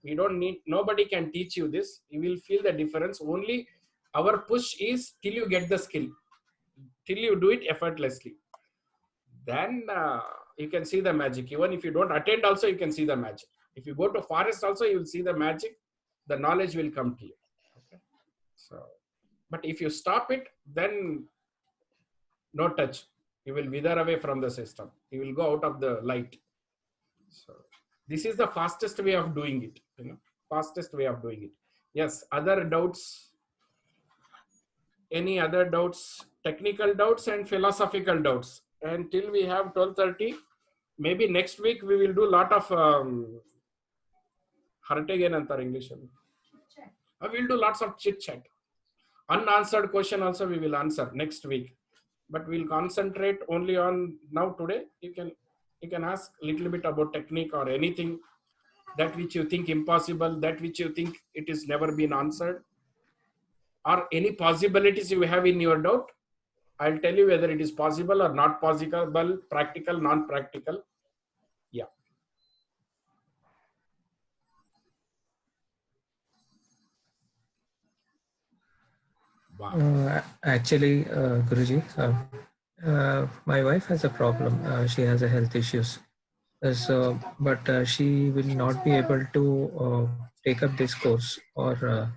We don't need, nobody can teach you this. You will feel the difference. Only our push is till you get the skill, till you do it effortlessly. Then you can see the magic. Even if you don't attend also, you can see the magic. If you go to forest also, you will see the magic. The knowledge will come to you. Okay. So, but if you stop it, then no touch. You will wither away from the system. You will go out of the light. So this is the fastest way of doing it. You know, fastest way of doing it. Yes. Other doubts? Any other doubts? Technical doubts and philosophical doubts. Until we have 12:30, maybe next week we will do a lot of English. We'll do lots of chit chat. Unanswered question also we will answer next week, but we'll concentrate only on now today. You can ask a little bit about technique or anything that which you think impossible, that which you think it is never been answered, or any possibilities you have in your doubt. I'll tell you whether it is possible or not possible, practical, non-practical. Yeah. Wow. Actually, Guruji, my wife has a problem. She has a health issues. But she will not be able to take up this course or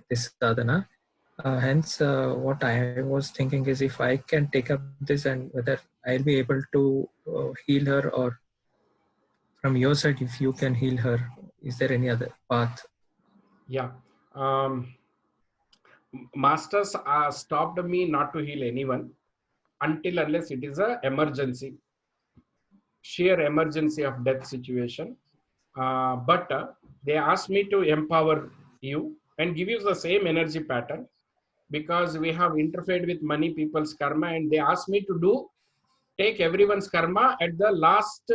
this sadhana. Hence, what I was thinking is if I can take up this and whether I'll be able to heal her, or from your side, if you can heal her, is there any other path? Yeah. Masters stopped me not to heal anyone until unless it is an emergency, sheer emergency of death situation. But they asked me to empower you and give you the same energy pattern, because we have interfered with many people's karma, and they asked me to take everyone's karma at the last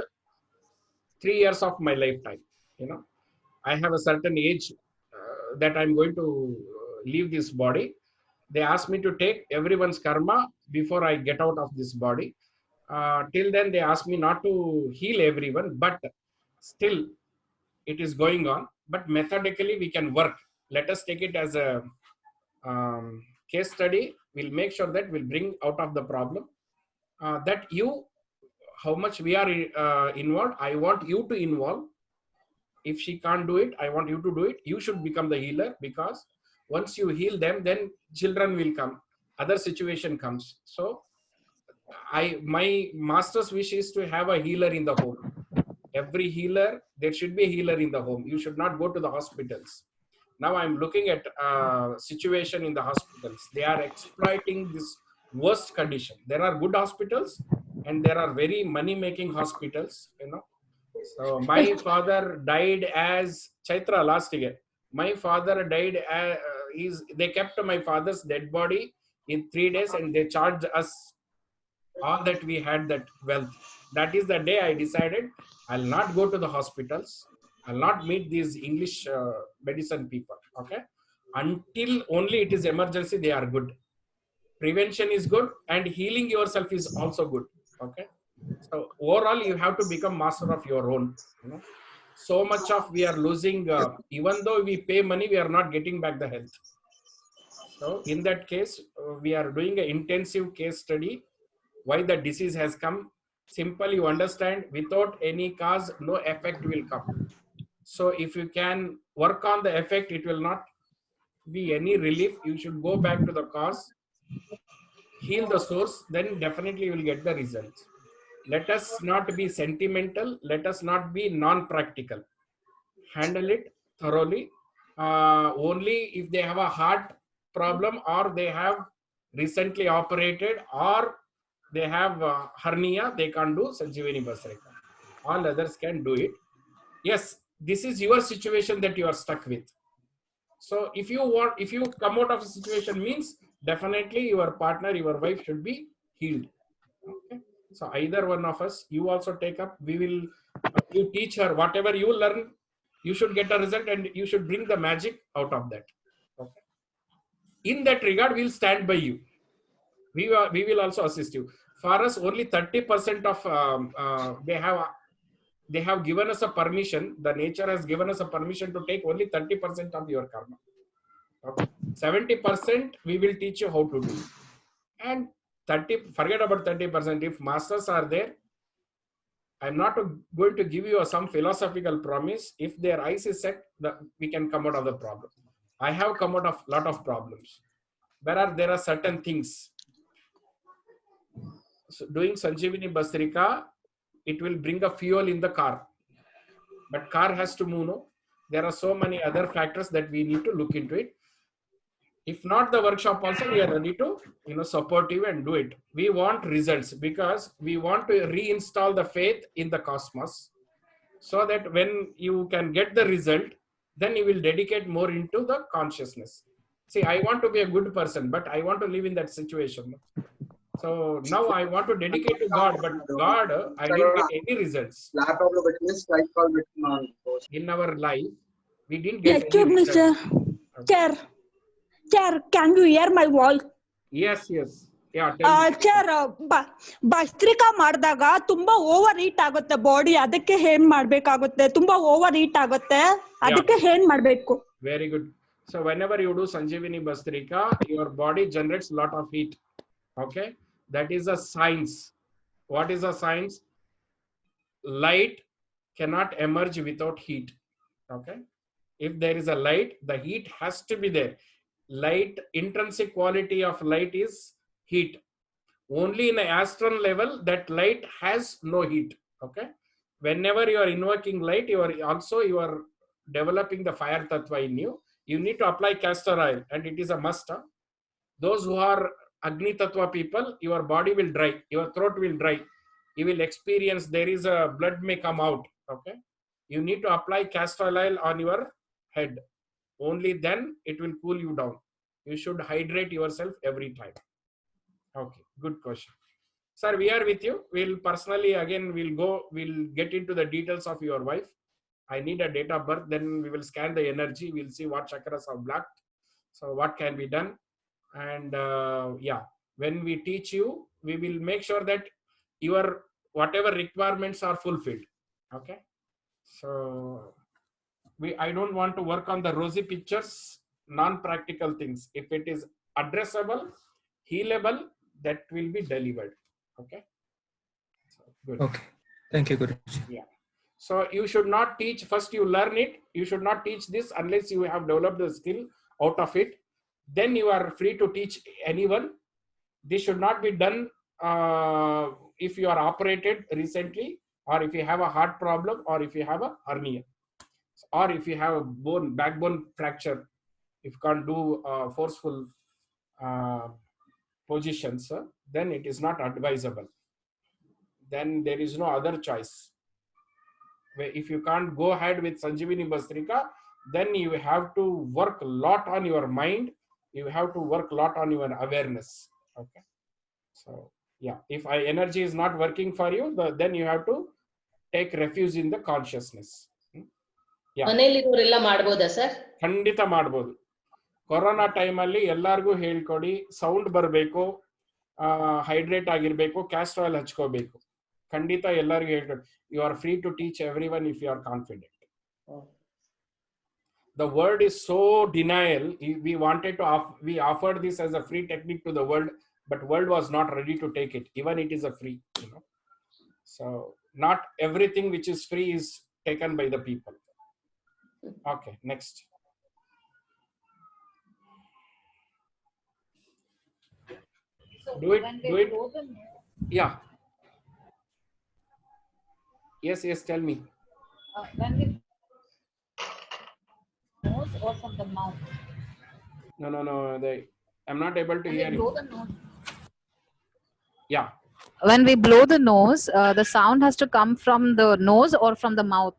3 years of my lifetime. You know, I have a certain age that I'm going to leave this body. They asked me to take everyone's karma before I get out of this body. Till then, they asked me not to heal everyone, but still it is going on. But methodically, we can work. Let us take it as a case study. We'll make sure that we'll bring out of the problem that how much we are involved. I want you to involve. If she can't do it, I want you to do it. You should become the healer, because once you heal them, then children will come, other situation comes. So my master's wish is to have a healer in the home. Every healer, there should be a healer in the home. You should not go to the hospitals. Now I'm looking at situation in the hospitals. They are exploiting this worst condition. There are good hospitals and there are very money-making hospitals, you know. So my father died as Chaitra last year. My father died. They kept my father's dead body in 3 days, and they charged us all that we had, that wealth. That is the day I decided I'll not go to the hospitals. I'll not meet these English medicine people. Okay, until only it is emergency, they are good. Prevention is good, and healing yourself is also good. Okay. So overall, you have to become master of your own. You know, so much of we are losing. Even though we pay money, we are not getting back the health. So in that case, we are doing an intensive case study. Why the disease has come? Simple, you understand. Without any cause, no effect will come. So if you can work on the effect, it will not be any relief. You should go back to the cause, heal the source. Then definitely you will get the results. Let us not be sentimental. Let us not be non-practical. Handle it thoroughly. Only if they have a heart problem, or they have recently operated, or they have hernia, they can't do Sanjeevani Bhastrika. All others can do it. Yes, this is your situation that you are stuck with. So if you come out of a situation, means definitely your partner, your wife should be healed. Okay. So either one of us, you also take up, you teach her whatever you learn, you should get a result, and you should bring the magic out of that. Okay. In that regard, we'll stand by you. We will also assist you. For us, only 30% of they have given us a permission. The nature has given us a permission to take only 30% of your karma. Okay. 70% we will teach you how to do. And forget about 30%. If masters are there, I'm not going to give you some philosophical promise. If their eyes is set, we can come out of the problem. I have come out of a lot of problems. There are certain things. So doing Sanjeevani Bhastrika, it will bring a fuel in the car. But car has to move. No? There are so many other factors that we need to look into it. If not the workshop also, we are ready to support you and do it. We want results because we want to reinstall the faith in the cosmos, so that when you can get the result, then you will dedicate more into the consciousness. See, I want to be a good person, but I want to live in that situation. So now I want to dedicate to God, but God, I didn't get any results. In our life, we didn't get any results. Chair, can you hear my voice? Yes. Yeah. Chair, bhastrika ಮಾಡಿದಾಗ ತುಂಬಾ over heat ಆಗುತ್ತೆ body, ಅದಕ್ಕೆ ಏನ್ ಮಾಡ್ಬೇಕಾಗುತ್ತೆ? ತುಂಬಾ over heat ಆಗುತ್ತೆ, ಅದಕ್ಕೆ ಏನ್ ಮಾಡ್ಬೇಕು? Very good. So whenever you do Sanjeevani Bhastrika, your body generates lot of heat. Okay, that is a science. What is a science? Light cannot emerge without heat. Okay, if there is a light, the heat has to be there. Light, intrinsic quality of light is heat. Only in an astral level, that light has no heat. Okay, whenever you are invoking light, you are developing the fire tattva in you. You need to apply castor oil, and it is a must. Those who are Agni tattva people, your body will dry, your throat will dry. You will experience there is a blood may come out. Okay, you need to apply castor oil on your head. Only then it will cool you down. You should hydrate yourself every time. Okay, good question. Sir, we are with you. We'll personally, again, we'll get into the details of your wife. I need a date of birth, then we will scan the energy. We'll see what chakras are blocked. So what can be done. And yeah, when we teach you, we will make sure that your whatever requirements are fulfilled. Okay. So I don't want to work on the rosy pictures, non-practical things. If it is addressable, healable, that will be delivered. Okay. So, good. Okay. Thank you, Guruji. Yeah. So you should not teach, first you learn it. You should not teach this unless you have developed the skill out of it. Then you are free to teach anyone. This should not be done if you are operated recently, or if you have a heart problem, or if you have a hernia. Or if you have a backbone fracture, if you can't do forceful positions, then it is not advisable. Then there is no other choice. If you can't go ahead with Sanjeevani Bhastrika, then you have to work a lot on your mind. You have to work a lot on your awareness. Okay. So yeah, if energy is not working for you, then you have to take refuge in the consciousness. ಮನೆಯಲ್ಲಿರೋರೆಲ್ಲ ಮಾಡ್ಬೋದಾ sir? ಖಂಡಿತ ಮಾಡ್ಬೋದು. Corona ಟೈಮಲ್ಲಿ ಎಲ್ಲರಿಗೂ ಹೇಳ್ಕೊಡಿ, sound ಬರಬೇಕು, hydrate ಆಗಿರ್ಬೇಕು, castor oil ಹಚ್ಕೋಬೇಕು. ಖಂಡಿತ ಎಲ್ಲರಿಗೂ ಹೇಳ್ಕೊಡಿ. You are free to teach everyone if you are confident. The world is so denial. We wanted to we offered this as a free technique to the world, but world was not ready to take it. Even it is a free, you know. So not everything which is free is taken by the people. Okay, next. So Do it. when they Do it. blow the Yeah. Yes. Tell me. when we nose or from the mouth? No. I'm not able to When hear we blow you. the nose. Yeah. When we blow the nose, the sound has to come from the nose or from the mouth?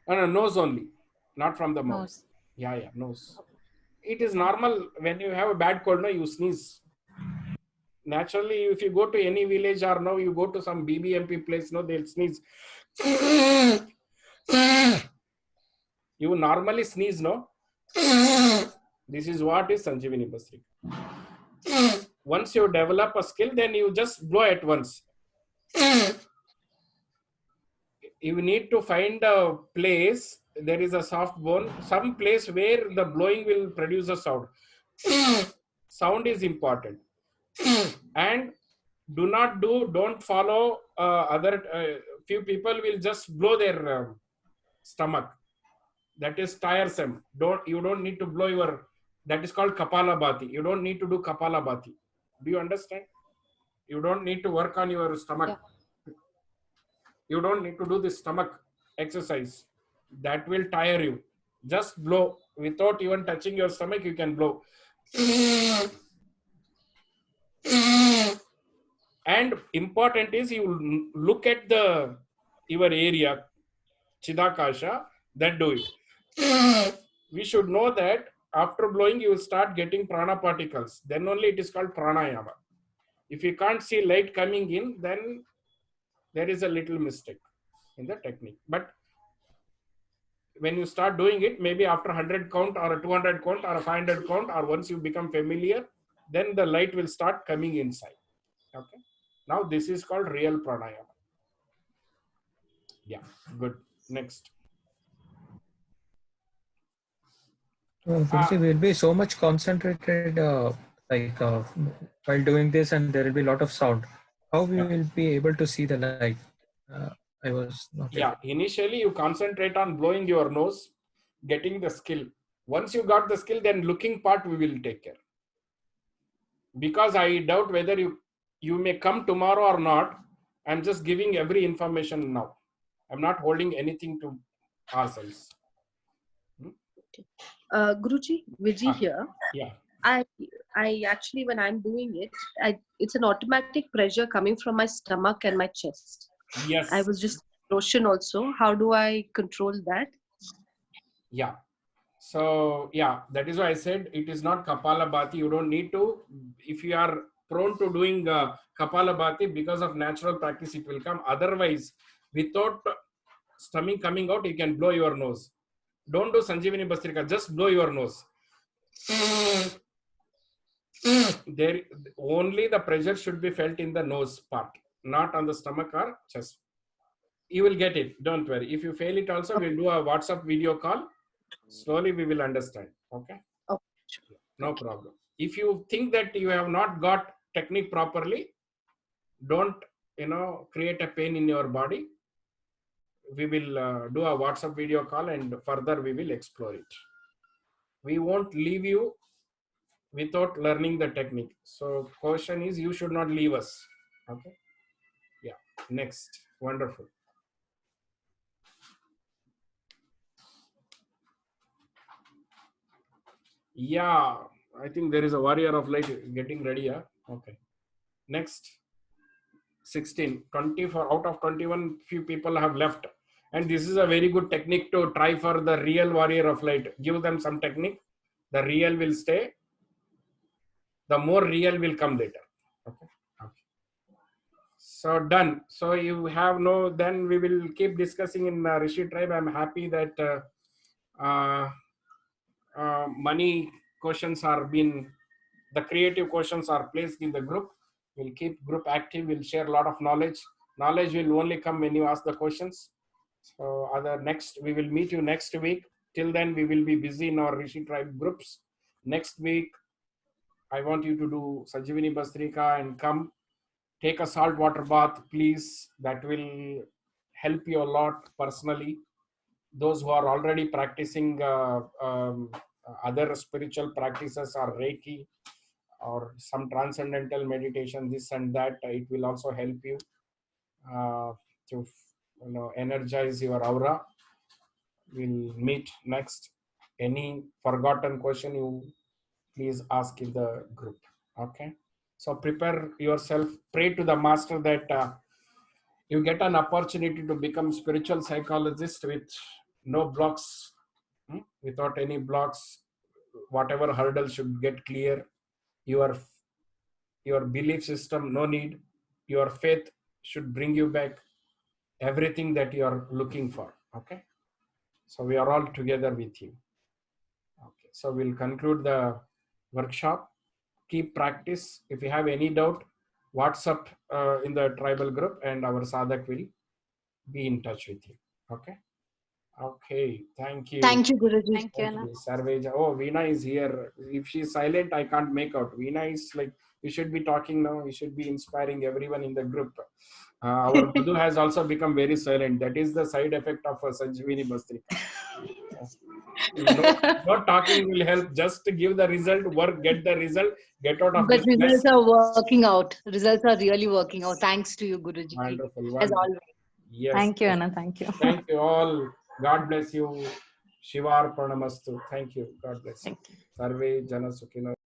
No, nose only, not from the mouth. Nose. Yeah, nose. It is normal when you have a bad cold, no, you sneeze. Naturally, if you go to any village or now you go to some BBMP place, no, they'll sneeze. You normally sneeze, no? This is what is Sanjeevani Bhastrika. Once you develop a skill, then you just blow at once. You need to find a place, there is a soft bone, some place where the blowing will produce a sound. Sound is important. And don't follow other few people will just blow their stomach. That is tiresome. You don't need to blow your, that is called Kapalabhati. You don't need to do Kapalabhati. Do you understand? You don't need to work on your stomach. Yeah. You don't need to do this stomach exercise. That will tire you. Just blow. Without even touching your stomach, you can blow. And important is you look at your area, Chidakasha, then do it. We should know that after blowing, you will start getting prana particles. Then only it is called pranayama. If you can't see light coming in, then there is a little mistake in the technique. But when you start doing it, maybe after 100 count or a 200 count or a 500 count, or once you become familiar, then the light will start coming inside. Okay. Now this is called real pranayama. Yeah, good. Next. Guruji, we'll be so much concentrated while doing this, and there will be a lot of sound. How we will be able to see the light? I was not able. Initially you concentrate on blowing your nose, getting the skill. Once you got the skill, then looking part we will take care. Because I doubt whether you may come tomorrow or not. I'm just giving every information now. I'm not holding anything to ourselves. Guruji, Vijay here. Yeah. I actually, when I'm doing it, it's an automatic pressure coming from my stomach and my chest. Yes. I was just lotion also. How do I control that? Yeah. So yeah, that is why I said it is not Kapalabhati. You don't need to. If you are prone to doing Kapalabhati, because of natural practice, it will come. Otherwise, without stomach coming out, you can blow your nose. Don't do Sanjeevani Bhastrika. Just blow your nose. There only the pressure should be felt in the nose part, not on the stomach or chest. You will get it. Don't worry. If you fail it also, we'll do a WhatsApp video call. Slowly we will understand. Okay. Okay. No problem. If you think that you have not got technique properly, don't create a pain in your body. We will do a WhatsApp video call, and further we will explore it. We won't leave you without learning the technique. So question is, you should not leave us. Okay. Yeah. Next. Wonderful. Yeah, I think there is a warrior of light getting ready. Yeah. Okay. Next, 16, 24 out of 21, few people have left. And this is a very good technique to try for the real warrior of light. Give them some technique. The real will stay. The more real will come later. Okay. Okay. So done. So you have no, then we will keep discussing in Rishi tribe. I'm happy that money questions are being, the creative questions are placed in the group. We'll keep group active. We'll share a lot of knowledge. Knowledge will only come when you ask the questions. So we will meet you next week. Till then, we will be busy in our Rishi tribe groups. Next week, I want you to do Sanjeevani Bastrika and come take a salt water bath, please. That will help you a lot personally. Those who are already practicing other spiritual practices or Reiki or some transcendental meditation, this and that, it will also help you to energize your aura. We'll meet next. Any forgotten question, you please ask in the group. Okay. So prepare yourself. Pray to the master that you get an opportunity to become spiritual psychologist with no blocks, without any blocks. Whatever hurdle should get clear. Your belief system, no need. Your faith should bring you back everything that you are looking for. Okay. So we are all together with you. Okay. So we'll conclude the workshop. Keep practice. If you have any doubt, WhatsApp in the tribal group and our sadhak will be in touch with you. Okay. Okay. Thank you. Thank you, Guruji. Thank you, Anna. Sarveja. Oh, Veena is here. If she's silent, I can't make out. Veena is like, you should be talking now. You should be inspiring everyone in the group. Our Madhu has also become very silent. That is the side effect of Sanjeevani Bastrika. No talking will help. Just to give the result, work, get the result, get out of But this mess. results are working out. Results are really working out. Thanks to you, Guruji. Wonderful. As always. Yes. Thank you, Anna. Thank you. Thank you all. God bless you. Shivar Pranamastu. Thank you. God bless you. Thank you. Sarve Jana Sukhina.